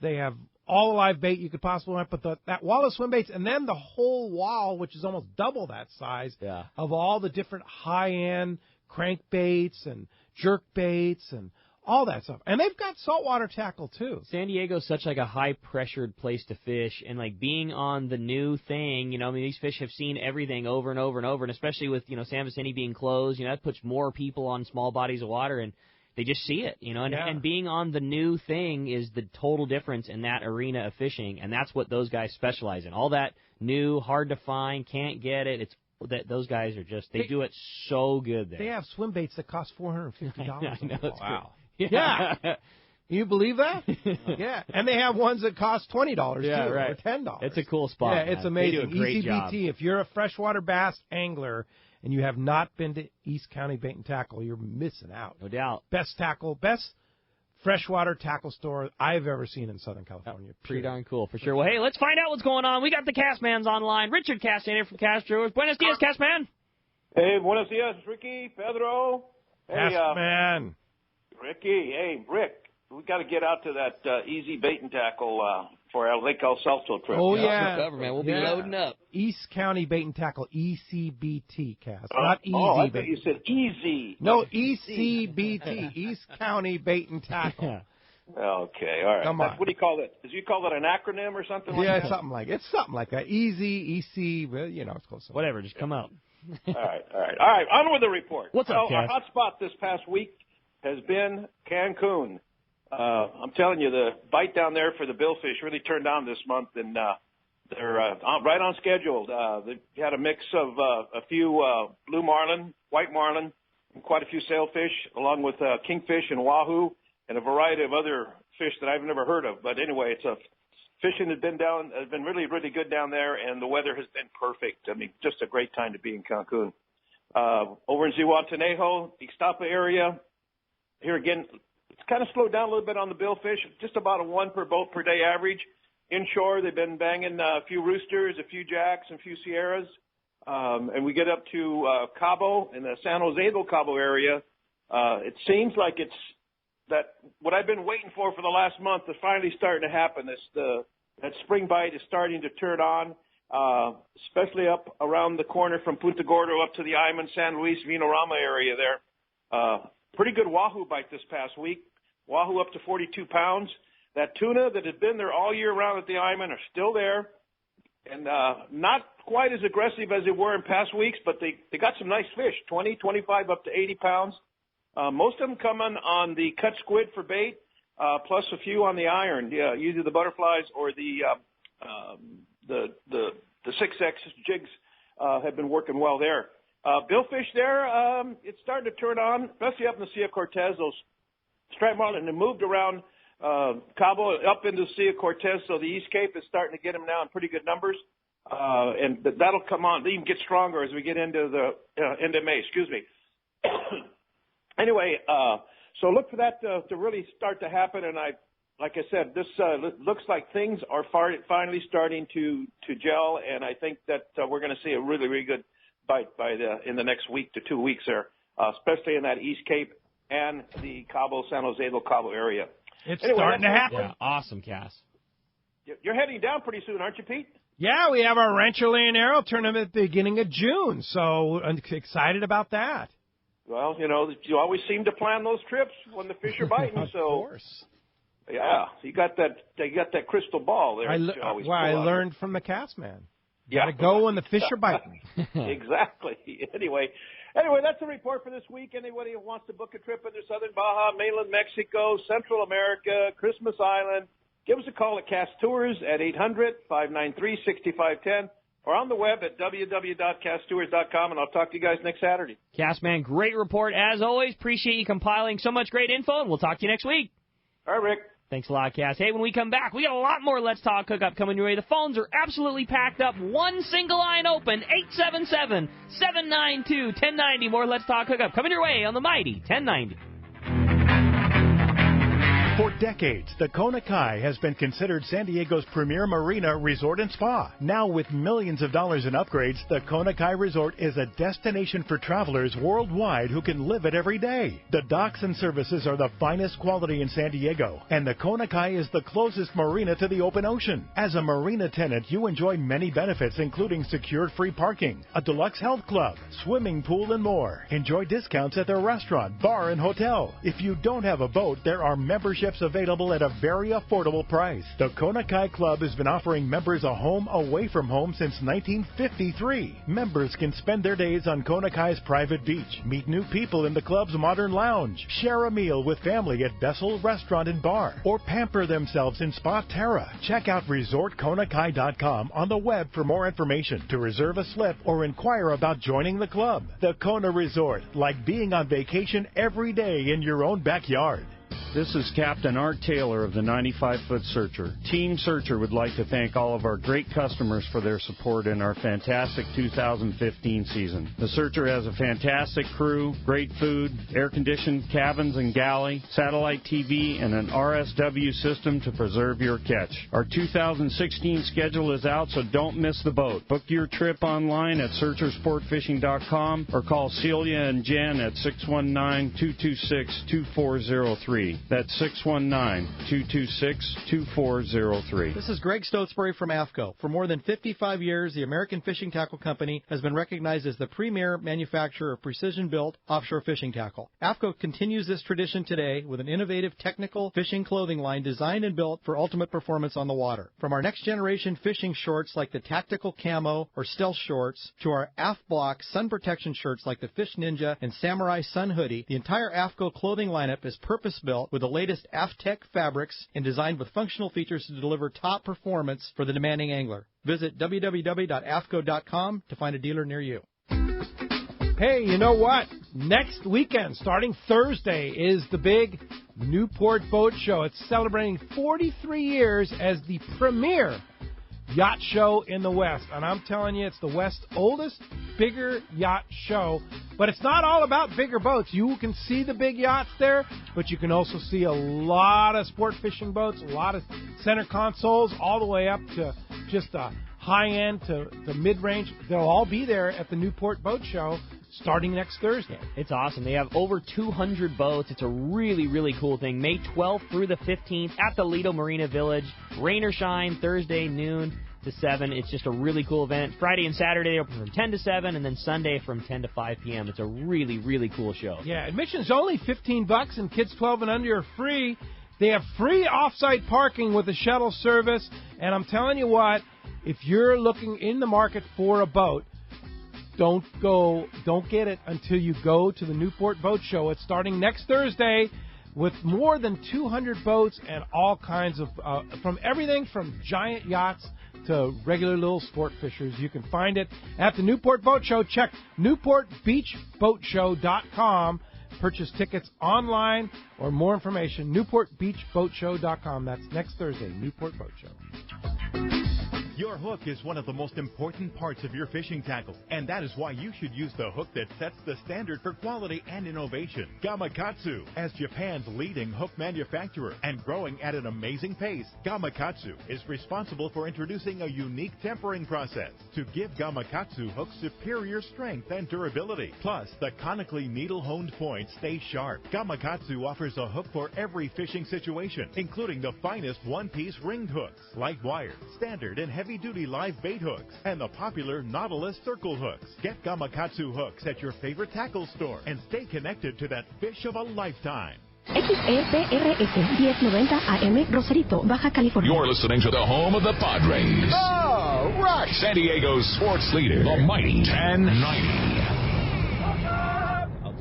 They have all the live bait you could possibly want, but that wall of swim baits, and then the whole wall, which is almost double that size, of all the different high-end crankbaits and jerk baits and all that stuff. And they've got saltwater tackle, too. San Diego's such like a high-pressured place to fish, and like being on the new thing, these fish have seen everything over and over and over, and especially with, San Vicente being closed, that puts more people on small bodies of water, and they just see it, and being on the new thing is the total difference in that arena of fishing, and that's what those guys specialize in. All that new, hard to find, can't get it, it's that those guys are just, they do it so good there. They have swim baits that cost $450. I know, it's wow. Yeah. You believe that? Yeah. And they have ones that cost $20 too, or $10. It's a cool spot. Yeah, it's amazing. They do a great job. If you're a freshwater bass angler and you have not been to East County Bait and Tackle, you're missing out. No doubt. Best freshwater tackle store I've ever seen in Southern California. Pretty darn cool, for sure. Well, hey, let's find out what's going on. We got the Castman's online. Richard Castaneda from Cast Tours. Buenos dias, Castman. Hey, buenos dias, Ricky, Pedro. Hey, Castman. Ricky, hey, Rick, we got to get out to that easy bait and tackle for our Lake El Salto trip. Oh, yeah. Cover, man. We'll be loading up. East County Bait and Tackle, ECBT, Cass. Not easy I bait. thought you said easy. No, ECBT, East County Bait and Tackle. Okay, all right. Come on. What do you call it? Do you call it an acronym or something like that? Yeah, something like that. Easy, EC, it's close enough. Whatever, just come out. All right. On with the report. What's up, Our hot spot this past week has been Cancun. I'm telling you, the bite down there for the billfish really turned on this month, and they're right on schedule. They had a mix of a few blue marlin, white marlin, and quite a few sailfish, along with kingfish and wahoo, and a variety of other fish that I've never heard of. But anyway, fishing has been really, really good down there, and the weather has been perfect. I mean, just a great time to be in Cancun. Over in Zihuatanejo, Ixtapa area, here again, it's kind of slowed down a little bit on the billfish, just about a 1 per boat per day average. Inshore, they've been banging a few roosters, a few jacks, and a few sierras. And we get up to Cabo, in the San Jose del Cabo area. It seems like that what I've been waiting for the last month is finally starting to happen. That spring bite is starting to turn on, especially up around the corner from Punta Gordo up to the Iman, San Luis, Vinorama area there. Pretty good wahoo bite this past week. Wahoo up to 42 pounds. That tuna that had been there all year round at the Iman are still there, and not quite as aggressive as they were in past weeks, but they got some nice fish, 20, 25, up to 80 pounds. Most of them coming on the cut squid for bait, plus a few on the iron, either the butterflies or the 6X jigs have been working well there. Billfish there, it's starting to turn on, especially up in the Sea of Cortez. Those striped marlin have moved around Cabo up into the Sea of Cortez, so the East Cape is starting to get them now in pretty good numbers. And that'll come on. They even get stronger as we get into into May. Excuse me. Anyway, so look for that to really start to happen. And like I said, this looks like things are finally starting to gel, and I think that we're going to see a really, really good bite in the next week to 2 weeks there, especially in that East Cape and the Cabo, San Jose del Cabo area. It's starting to happen. Yeah, awesome, Cass. You're heading down pretty soon, aren't you, Pete? Yeah, we have our Rancho Linaro tournament at the beginning of June, so I'm excited about that. Well, you always seem to plan those trips when the fish are biting. Of course. Yeah, you got that crystal ball there. I learned from the Cass man. Yeah. Got to go when the fish are biting. Exactly. Anyway, that's the report for this week. Anybody who wants to book a trip into Southern Baja, mainland Mexico, Central America, Christmas Island, give us a call at Cass Tours at 800-593-6510 or on the web at www.casstours.com, and I'll talk to you guys next Saturday. Cass, man, great report as always. Appreciate you compiling so much great info, and we'll talk to you next week. All right, Rick. Thanks a lot, Cass. Hey, when we come back, we got a lot more Let's Talk Hookup coming your way. The phones are absolutely packed up. One single line open, 877-792-1090. More Let's Talk Hookup coming your way on the mighty 1090. For decades, the Kona Kai has been considered San Diego's premier marina resort and spa. Now with millions of dollars in upgrades, the Kona Kai Resort is a destination for travelers worldwide who can live it every day. The docks and services are the finest quality in San Diego, and the Kona Kai is the closest marina to the open ocean. As a marina tenant, you enjoy many benefits, including secured free parking, a deluxe health club, swimming pool, and more. Enjoy discounts at their restaurant, bar, and hotel. If you don't have a boat, there are memberships available at a very affordable price. The Kona Kai Club has been offering members a home away from home since 1953. Members can spend their days on Kona Kai's private beach, meet new people in the club's modern lounge, share a meal with family at Bessel Restaurant and Bar, or pamper themselves in Spa Terra. Check out ResortKonakai.com on the web for more information, to reserve a slip, or inquire about joining the club. The Kona Resort, like being on vacation every day in your own backyard. This is Captain Art Taylor of the 95-Foot Searcher. Team Searcher would like to thank all of our great customers for their support in our fantastic 2015 season. The Searcher has a fantastic crew, great food, air-conditioned cabins and galley, satellite TV, and an RSW system to preserve your catch. Our 2016 schedule is out, so don't miss the boat. Book your trip online at searchersportfishing.com or call Celia and Jen at 619-226-2403. That's 619-226-2403. This is Greg Stotesbury from AFCO. For more than 55 years, the American Fishing Tackle Company has been recognized as the premier manufacturer of precision-built offshore fishing tackle. AFCO continues this tradition today with an innovative technical fishing clothing line designed and built for ultimate performance on the water. From our next-generation fishing shorts like the Tactical Camo or Stealth Shorts to our AF Block sun protection shirts like the Fish Ninja and Samurai Sun Hoodie, the entire AFCO clothing lineup is purpose-built with the latest AFTEC fabrics and designed with functional features to deliver top performance for the demanding angler. Visit www.afco.com to find a dealer near you. Hey, you know what? Next weekend, starting Thursday, is the big Newport Boat Show. It's celebrating 43 years as the premier yacht show in the West. And I'm telling you, it's the West's oldest, bigger yacht show. But it's not all about bigger boats. You can see the big yachts there, but you can also see a lot of sport fishing boats, a lot of center consoles, all the way up to just a high-end to the mid-range. They'll all be there at the Newport Boat Show starting next Thursday. It's awesome. They have over 200 boats. It's a really, really cool thing. May 12th through the 15th at the Lido Marina Village. Rain or shine, Thursday noon to 7. It's just a really cool event. Friday and Saturday they open from 10 to 7, and then Sunday from 10 to 5 p.m. It's a really, really cool show. Yeah, admission's only $15, and kids 12 and under are free. They have free off-site parking with the shuttle service. And I'm telling you what, if you're looking in the market for a boat, don't get it until you go to the Newport Boat Show. It's starting next Thursday with more than 200 boats and all kinds of, from everything from giant yachts to regular little sport fishers. You can find it at the Newport Boat Show. Check NewportBeachBoatShow.com. Purchase tickets online or more information, NewportBeachBoatShow.com. That's next Thursday, Newport Boat Show. Your hook is one of the most important parts of your fishing tackle, and that is why you should use the hook that sets the standard for quality and innovation. Gamakatsu, as Japan's leading hook manufacturer and growing at an amazing pace, Gamakatsu is responsible for introducing a unique tempering process to give Gamakatsu hooks superior strength and durability. Plus, the conically needle-honed points stay sharp. Gamakatsu offers a hook for every fishing situation, including the finest one-piece ringed hooks, light wire, standard and heavy-duty live bait hooks, and the popular Nautilus circle hooks. Get Gamakatsu hooks at your favorite tackle store and stay connected to that fish of a lifetime. XEPRS 1090 AM, Rosarito, Baja California. You're listening to the home of the Padres. Oh, right. San Diego's sports leader, the mighty 1090.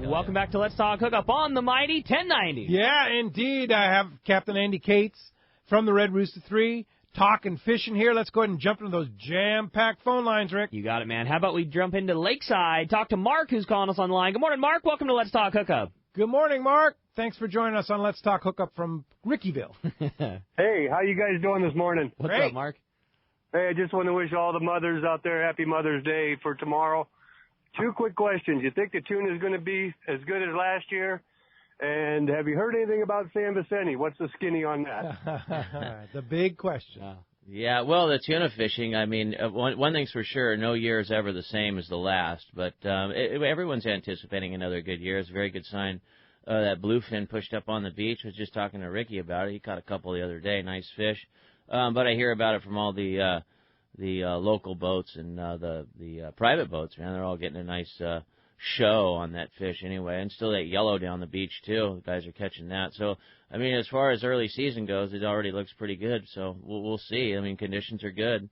Welcome back to Let's Talk Hookup on the mighty 1090. Yeah, indeed. I have Captain Andy Cates from the Red Rooster 3. Talking fishing here. Let's go ahead and jump into those jam-packed phone lines, Rick. You got it, man. How about we jump into Lakeside, talk to Mark, who's calling us on the line. Good morning, Mark. Welcome to Let's Talk Hookup. Good morning, Mark. Thanks for joining us on Let's Talk Hookup from Rickyville. Hey, how you guys doing this morning? What's up, Mark? Hey, I just want to wish all the mothers out there happy Mother's Day for tomorrow. 2 quick questions. You think the tuna is going to be as good as last year? And have you heard anything about San Vicente? What's the skinny on that? The big question. Yeah, well, the tuna fishing, I mean, one thing's for sure, no year is ever the same as the last, but everyone's anticipating another good year. It's a very good sign. That bluefin pushed up on the beach. I was just talking to Ricky about it. He caught a couple the other day, nice fish. But I hear about it from all the local boats and the private boats, man. They're all getting a nice show on that fish anyway, and still that yellow down the beach too. The guys are catching that. So I mean, as far as early season goes, it already looks pretty good. So we'll see. I mean, conditions are good,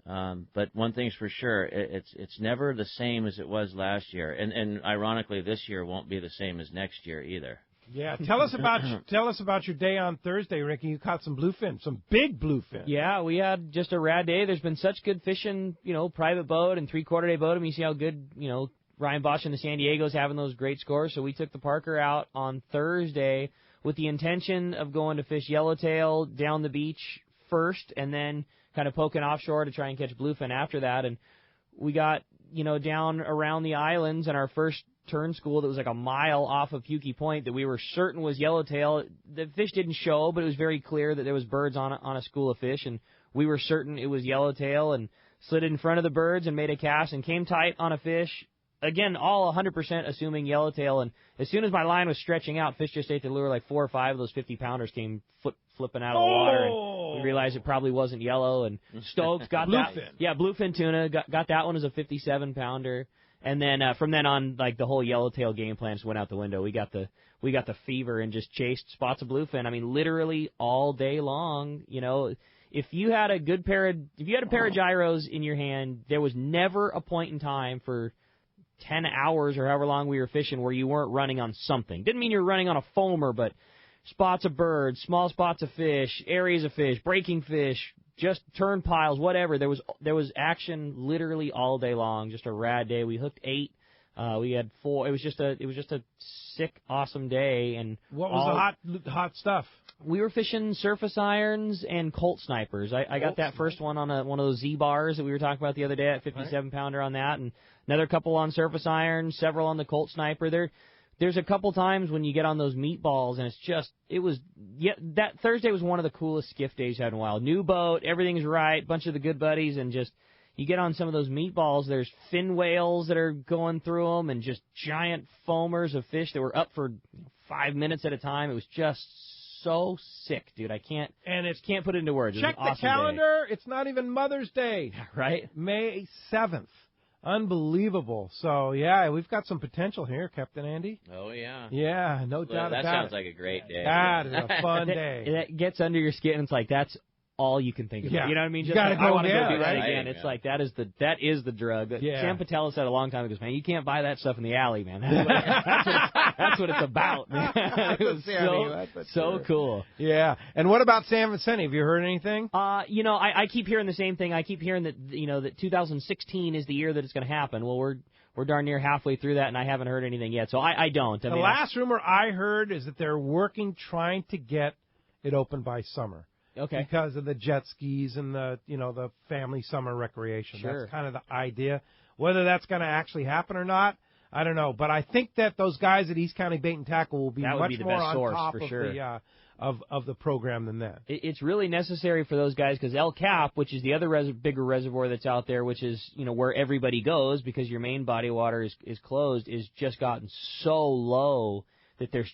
but one thing's for sure, it's never the same as it was last year, and ironically, this year won't be the same as next year either. Yeah, tell us about your day on Thursday, Ricky. You caught some bluefin, some big bluefin. Yeah, we had just a rad day. There's been such good fishing, private boat and 3/4 day boat. I mean, you see how good, Ryan Bosch and the San Diego's having those great scores. So we took the Parker out on Thursday with the intention of going to fish yellowtail down the beach first and then kind of poking offshore to try and catch bluefin after that. And we got, down around the islands, and our first turn school that was like a mile off of Pukey Point that we were certain was yellowtail. The fish didn't show, but it was very clear that there was birds on a school of fish, and we were certain it was yellowtail, and slid in front of the birds and made a cast and came tight on a fish. Again, all 100% assuming yellowtail, and as soon as my line was stretching out, fish just ate the lure. Like 4 or 5 of those 50-pounders came flipping out of the water, and we realized it probably wasn't yellow. And Stokes got that. Yeah, bluefin tuna got that one as a 57-pounder. And then from then on, like the whole yellowtail game plan just went out the window. We got the fever and just chased spots of bluefin. I mean, literally all day long. If you had a pair of gyros in your hand, there was never a point in time for 10 hours or however long we were fishing where you weren't running on something. Didn't mean you're running on a foamer, but spots of birds, small spots of fish, areas of fish, breaking fish, just turn piles, whatever. There was action literally all day long. Just a rad day. We hooked 8. We had 4. It was just a sick, awesome day. And what was the hot stuff? We were fishing surface irons and Colt snipers. I got that first one on one of those Z bars that we were talking about the other day at 57-pounder on that, and another couple on surface irons, several on the Colt sniper. There's a couple times when you get on those meatballs, and that Thursday was one of the coolest skiff days you had in a while. New boat, everything's right, bunch of the good buddies, and just you get on some of those meatballs, there's fin whales that are going through them, and just giant foamers of fish that were up for 5 minutes at a time. It was just so sick, dude. I can't put it into words. Check the calendar. It's not even Mother's Day. Right? May 7th. Unbelievable. So, yeah, we've got some potential here, Captain Andy. Oh, yeah. Yeah, no doubt about it. That sounds like a great day. That is a fun day. That gets under your skin. It's like, that's all you can think about. Yeah. You know what I mean? You Just gotta like, I want to go go do again, that right? again. It's like, that is the drug. Yeah. Sam Patella said a long time ago, man, you can't buy that stuff in the alley, man. That's what it's about, man. It was so cool. Yeah. And what about San Vicente? Have you heard anything? I keep hearing the same thing. I keep hearing that, that 2016 is the year that it's going to happen. Well, we're darn near halfway through that, and I haven't heard anything yet. So I don't. The last rumor I heard is that they're trying to get it open by summer. Okay. Because of the jet skis and the family summer recreation. Sure. That's kind of the idea. Whether that's going to actually happen or not, I don't know. But I think that those guys at East County Bait and Tackle will be much more on top of the program than that. It's really necessary for those guys because El Cap, which is the other bigger reservoir that's out there, which is where everybody goes because your main body of water is closed, is just gotten so low that there's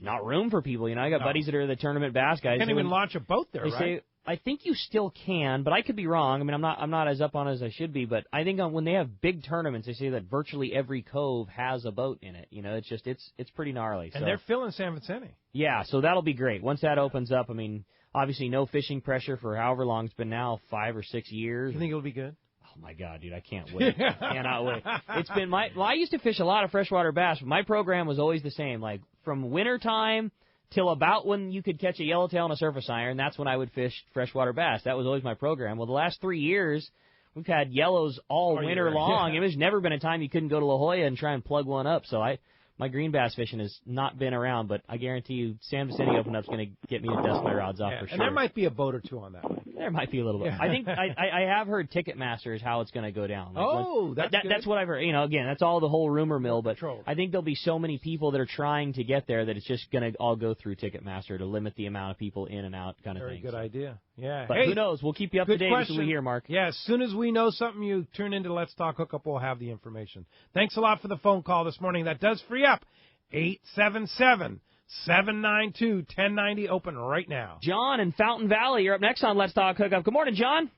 not room for people. I got buddies that are the tournament bass guys. Can't even launch a boat there, right? Say, I think you still can, but I could be wrong. I mean, I'm not as up on it as I should be, but I think when they have big tournaments, they say that virtually every cove has a boat in it. It's pretty gnarly. And they're filling San Vicente. Yeah, so that'll be great. Once that opens up, I mean, obviously no fishing pressure for however long it's been now, 5 or 6 years. You think it'll be good? Oh, my God, dude, I can't wait. Cannot wait. It's been I used to fish a lot of freshwater bass, but my program was always the same. Like, from wintertime till about when you could catch a yellowtail and a surface iron, that's when I would fish freshwater bass. That was always my program. Well, the last 3 years, we've had yellows all winter long. There's never been a time you couldn't go to La Jolla and try and plug one up. So my green bass fishing has not been around, but I guarantee you San Vicente Open Up's going to get me to dust my rods off for sure. And there might be a boat or two on that one. There might be a little bit. Yeah. I think I have heard Ticketmaster is how it's going to go down. Like, that's what I've heard. Again, that's all the whole rumor mill, but I think there'll be so many people that are trying to get there that it's just going to all go through Ticketmaster to limit the amount of people in and out kind of thing. Very good idea. Yeah. But who knows? We'll keep you up to date as we hear, Mark. Yeah, as soon as we know something, you tune into Let's Talk Hookup, we'll have the information. Thanks a lot for the phone call this morning. That does free up 877-792-1090, open right now. John in Fountain Valley, you're up next on Let's Talk Hookup. Good morning, John.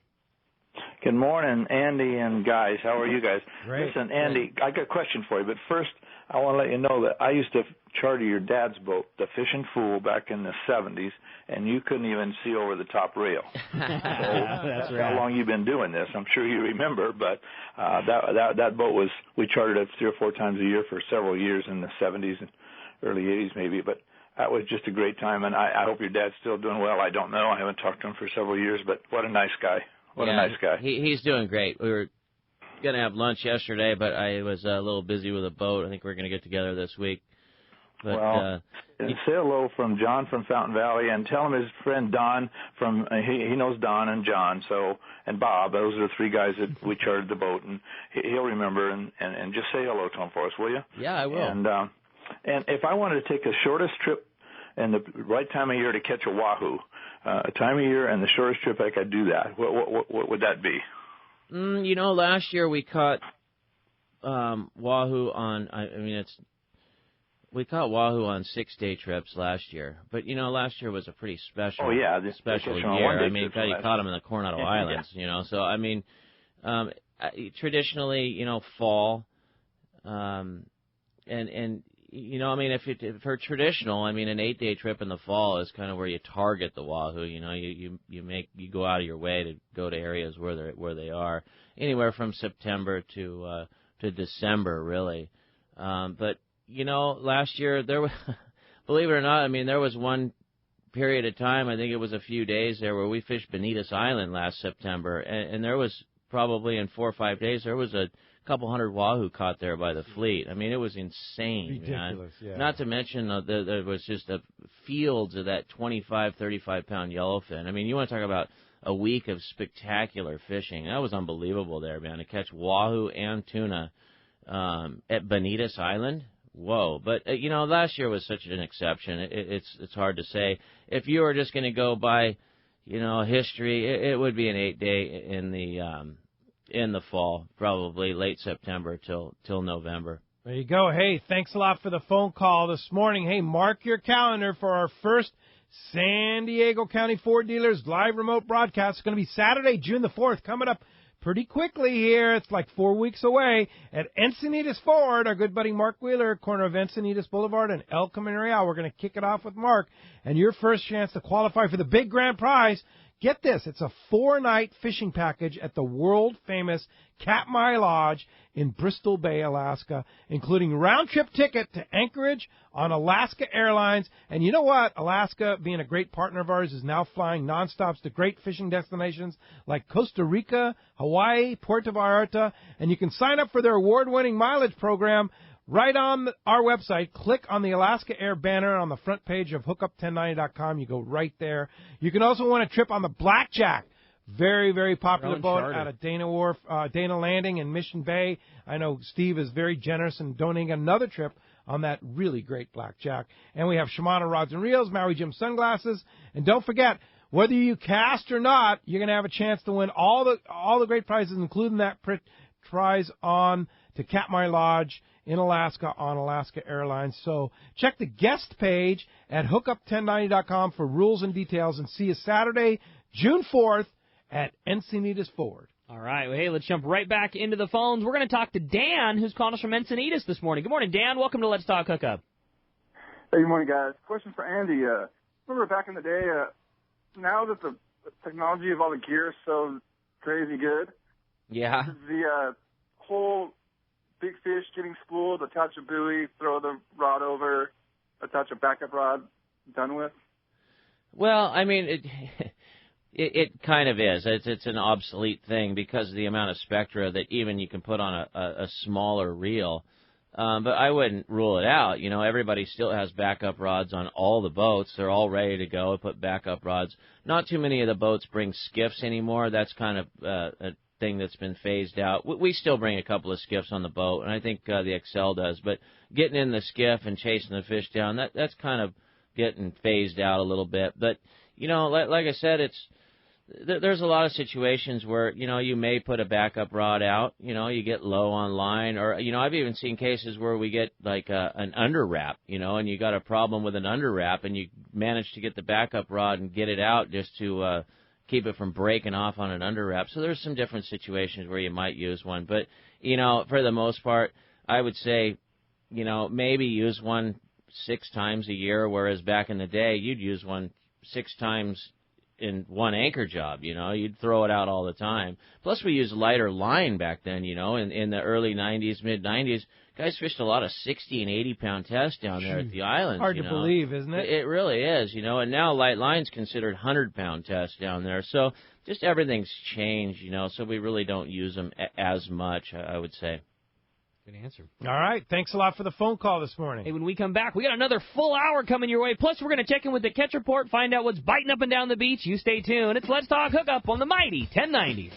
Good morning, Andy and guys. How are you guys? Great. Listen, Andy, I got a question for you, but first I want to let you know that I used to charter your dad's boat, the Fishing Fool, back in the 70s, and you couldn't even see over the top rail. That's right. How long you've been doing this. I'm sure you remember, but that boat we chartered it 3 or 4 times a year for several years in the 70s and early 80s maybe, but that was just a great time, and I hope your dad's still doing well. I don't know. I haven't talked to him for several years, but what a nice guy. What a nice guy. He's doing great. We were going to have lunch yesterday, but I was a little busy with a boat. I think we're going to get together this week. But, say hello from John from Fountain Valley, and tell him his friend Don he knows Don and John, and Bob. Those are the 3 guys that we chartered the boat, and he'll remember, and just say hello to him for us, will you? Yeah, I will. And if I wanted to take the shortest trip and the right time of year to catch a wahoo, a time of year and the shortest trip I could do that, what would that be? Last year we caught wahoo on. We caught wahoo on 6-day trips last year, but last year was a pretty special. Oh yeah, special year. I mean, you caught them in the Coronado Islands. Yeah. So I mean, traditionally, fall, and if for traditional, an 8-day trip in the fall is kind of where you target the wahoo. You go out of your way to go to areas where they are, anywhere from September to December, really. But last year there was, believe it or not, there was one period of time, I think it was a few days there, where we fished Bonitas Island last September, and there was probably in 4 or 5 days there was a couple hundred wahoo caught there by the fleet. It was insane. Ridiculous, yeah. Not to mention there was just fields of that 25, 35-pound yellowfin. You want to talk about a week of spectacular fishing. That was unbelievable there, man, to catch wahoo and tuna at Bonitas Island. Whoa. But, last year was such an exception. It's hard to say. If you were just going to go by, history, it would be an 8-day in the fall, probably late September till November. There you go. Hey, thanks a lot for the phone call this morning. Hey, mark your calendar for our first San Diego County Ford Dealers live remote broadcast. It's going to be Saturday, June the 4th, coming up pretty quickly here. It's like 4 weeks away at Encinitas Ford. Our good buddy Mark Wheeler, corner of Encinitas Boulevard and El Camino Real. We're going to kick it off with Mark. And your first chance to qualify for the big grand prize, get this, it's a 4-night fishing package at the world-famous Katmai Lodge in Bristol Bay, Alaska, including round-trip ticket to Anchorage on Alaska Airlines. And you know what? Alaska, being a great partner of ours, is now flying nonstops to great fishing destinations like Costa Rica, Hawaii, Puerto Vallarta, and you can sign up for their award-winning mileage program right on our website. Click on the Alaska Air banner on the front page of hookup1090.com. You go right there. You can also win a trip on the Blackjack. Very, very popular boat out of Dana Landing in Mission Bay. I know Steve is very generous in donating another trip on that really great Blackjack. And we have Shimano rods and reels, Maui Jim sunglasses. And don't forget, whether you cast or not, you're going to have a chance to win all the great prizes, including that prize on to Katmai Lodge in Alaska on Alaska Airlines. So check the guest page at hookup1090.com for rules and details, and see you Saturday, June 4th at Encinitas Ford. All right. Well, hey, let's jump right back into the phones. We're going to talk to Dan, who's calling us from Encinitas this morning. Good morning, Dan. Welcome to Let's Talk Hookup. Hey, good morning, guys. Question for Andy. Remember back in the day, now that the technology of all the gear is so crazy good, yeah, the whole big fish getting spooled, attach a buoy, throw the rod over, attach a backup rod, done with? Well, I mean, it kind of is. It's an obsolete thing because of the amount of spectra that even you can put on a smaller reel. But I wouldn't rule it out. You know, everybody still has backup rods on all the boats. They're all ready to go. Put backup rods. Not too many of the boats bring skiffs anymore. That's kind of a thing that's been phased out. We still bring a couple of skiffs on the boat, and I think the Excel does. But getting in the skiff and chasing the fish down, that's kind of getting phased out a little bit. But, you know, like I said, there's a lot of situations where, you know, you may put a backup rod out, you know, you get low on line, or, you know, I've even seen cases where we get like an under wrap, you know, and you got a problem with an under wrap, and you manage to get the backup rod and get it out just to keep it from breaking off on an under wrap. So there's some different situations where you might use one. But, you know, for the most part, I would say, you know, maybe use one 6 times a year, whereas back in the day, you'd use one 6 times in one anchor job, you know. You'd throw it out all the time. Plus, we used lighter line back then, you know, in the early 90s, mid-90s. Guys fished a lot of 60 and 80-pound tests down there at the islands. Hard to believe, isn't it? It really is, you know, and now light line's considered 100-pound tests down there. So just everything's changed, you know, so we really don't use them as much, I would say. Good answer. All right. Thanks a lot for the phone call this morning. Hey, when we come back, we got another full hour coming your way. Plus, we're going to check in with the catch report, find out what's biting up and down the beach. You stay tuned. It's Let's Talk Hookup on the mighty 1090.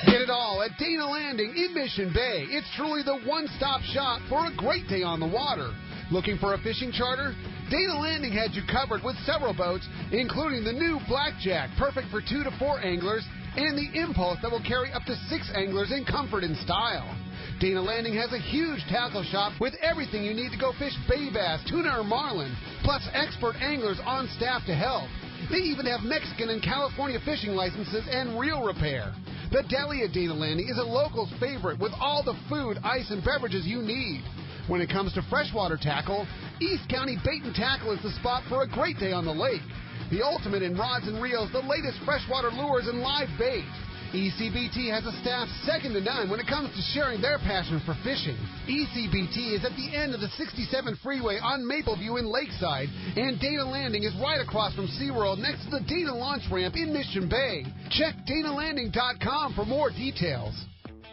Get it all at Dana Landing in Mission Bay. It's truly the one-stop shop for a great day on the water. Looking for a fishing charter? Dana Landing had you covered with several boats, including the new Blackjack, perfect for 2 to 4 anglers, and the Impulse that will carry up to 6 anglers in comfort and style. Dana Landing has a huge tackle shop with everything you need to go fish bay bass, tuna, or marlin, plus expert anglers on staff to help. They even have Mexican and California fishing licenses and reel repair. The deli at Dana Landing is a local's favorite with all the food, ice, and beverages you need. When it comes to freshwater tackle, East County Bait and Tackle is the spot for a great day on the lake. The ultimate in rods and reels, the latest freshwater lures, and live bait. ECBT has a staff second to none when it comes to sharing their passion for fishing. ECBT is at the end of the 67 freeway on Mapleview in Lakeside, and Dana Landing is right across from SeaWorld next to the Dana Launch Ramp in Mission Bay. Check DanaLanding.com for more details.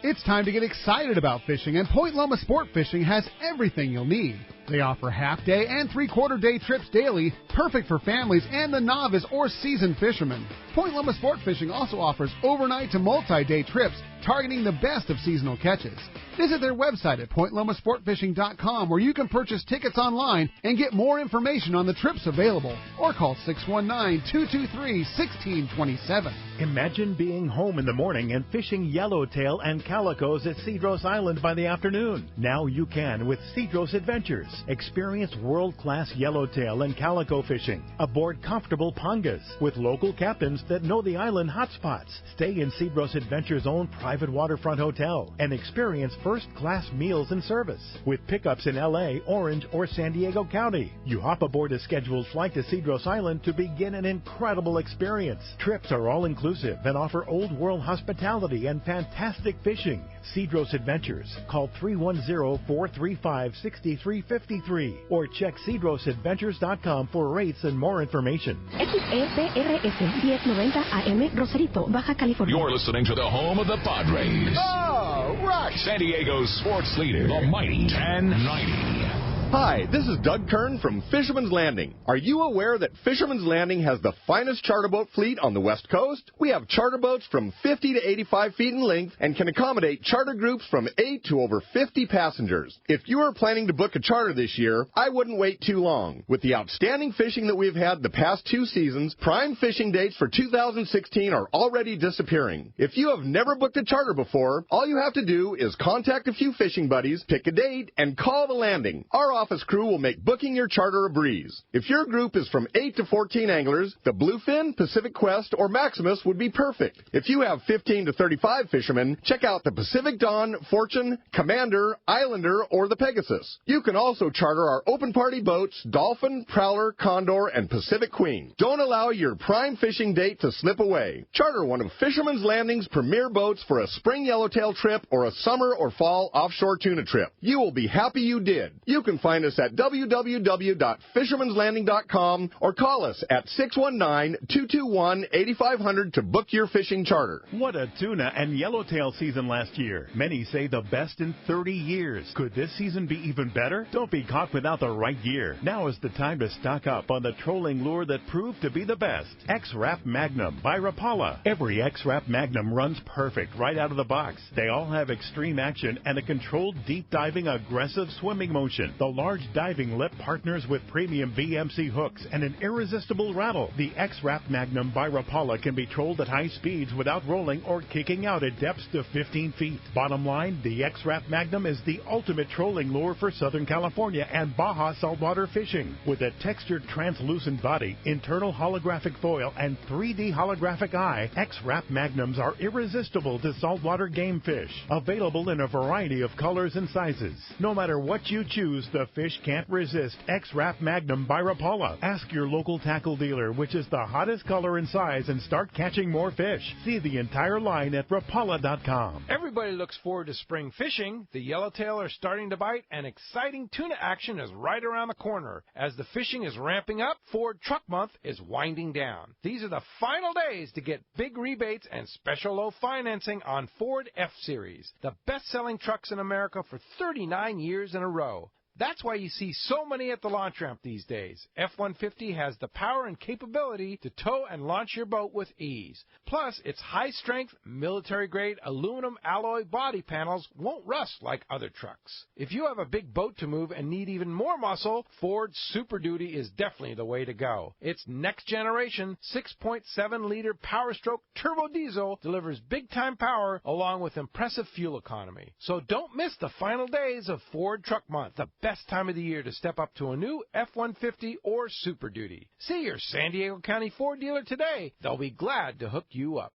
It's time to get excited about fishing, and Point Loma Sport Fishing has everything you'll need. They offer half-day and three-quarter-day trips daily, perfect for families and the novice or seasoned fishermen. Point Loma Sport Fishing also offers overnight to multi-day trips, targeting the best of seasonal catches. Visit their website at PointLomaSportFishing.com, where you can purchase tickets online and get more information on the trips available. Or call 619-223-1627. Imagine being home in the morning and fishing yellowtail and calicos at Cedros Island by the afternoon. Now you can with Cedros Adventures. Experience world-class yellowtail and calico fishing aboard comfortable pangas with local captains that know the island hotspots. Stay in Cedros Adventures' own private waterfront hotel and experience first-class meals and service with pickups in L.A., Orange, or San Diego County. You hop aboard a scheduled flight to Cedros Island to begin an incredible experience. Trips are all inclusive and offer old world hospitality and fantastic fishing. Cedros Adventures. Call 310-435-6353 or check cedrosadventures.com for rates and more information. XEPRS 1090 AM Rosarito, Baja California. You're listening to the home of the Padres. Oh, Rush! San Diego's sports leader, the mighty 1090. Hi, this is Doug Kern from Fisherman's Landing. Are you aware that Fisherman's Landing has the finest charter boat fleet on the West Coast? We have charter boats from 50 to 85 feet in length and can accommodate charter groups from 8 to over 50 passengers. If you are planning to book a charter this year, I wouldn't wait too long. With the outstanding fishing that we've had the past 2 seasons, prime fishing dates for 2016 are already disappearing. If you have never booked a charter before, all you have to do is contact a few fishing buddies, pick a date, and call the landing. Our office crew will make booking your charter a breeze. If your group is from 8 to 14 anglers, the Bluefin, Pacific Quest, or Maximus would be perfect. If you have 15 to 35 fishermen, check out the Pacific Dawn, Fortune, Commander, Islander, or the Pegasus. You can also charter our open party boats, Dolphin, Prowler, Condor, and Pacific Queen. Don't allow your prime fishing date to slip away. Charter one of Fisherman's Landing's premier boats for a spring yellowtail trip or a summer or fall offshore tuna trip. You will be happy you did. You can find us at www.fishermanslanding.com or call us at 619-221-8500 to book your fishing charter. What a tuna and yellowtail season last year. Many say the best in 30 years. Could this season be even better? Don't be caught without the right gear. Now is the time to stock up on the trolling lure that proved to be the best. X-Rap Magnum by Rapala. Every X-Rap Magnum runs perfect right out of the box. They all have extreme action and a controlled deep diving aggressive swimming motion. The large diving lip partners with premium BMC hooks and an irresistible rattle. The X-Rap Magnum by Rapala can be trolled at high speeds without rolling or kicking out at depths to 15 feet. Bottom line, the X-Rap Magnum is the ultimate trolling lure for Southern California and Baja saltwater fishing. With a textured translucent body, internal holographic foil, and 3D holographic eye, X-Rap Magnums are irresistible to saltwater game fish. Available in a variety of colors and sizes. No matter what you choose, the fish can't resist X-Rap Magnum by Rapala. Ask your local tackle dealer which is the hottest color and size and start catching more fish. See the entire line at Rapala.com. Everybody looks forward to spring fishing. The yellowtail are starting to bite, and exciting tuna action is right around the corner. As the fishing is ramping up, Ford Truck Month is winding down. These are the final days to get big rebates and special low financing on Ford F-Series, the best-selling trucks in America for 39 years in a row. That's why you see so many at the launch ramp these days. F-150 has the power and capability to tow and launch your boat with ease. Plus, its high-strength, military-grade aluminum alloy body panels won't rust like other trucks. If you have a big boat to move and need even more muscle, Ford Super Duty is definitely the way to go. Its next-generation 6.7-liter Power Stroke turbo diesel delivers big-time power along with impressive fuel economy. So don't miss the final days of Ford Truck Month, the best time of the year to step up to a new F-150 or Super Duty. See your San Diego County Ford dealer today. They'll be glad to hook you up.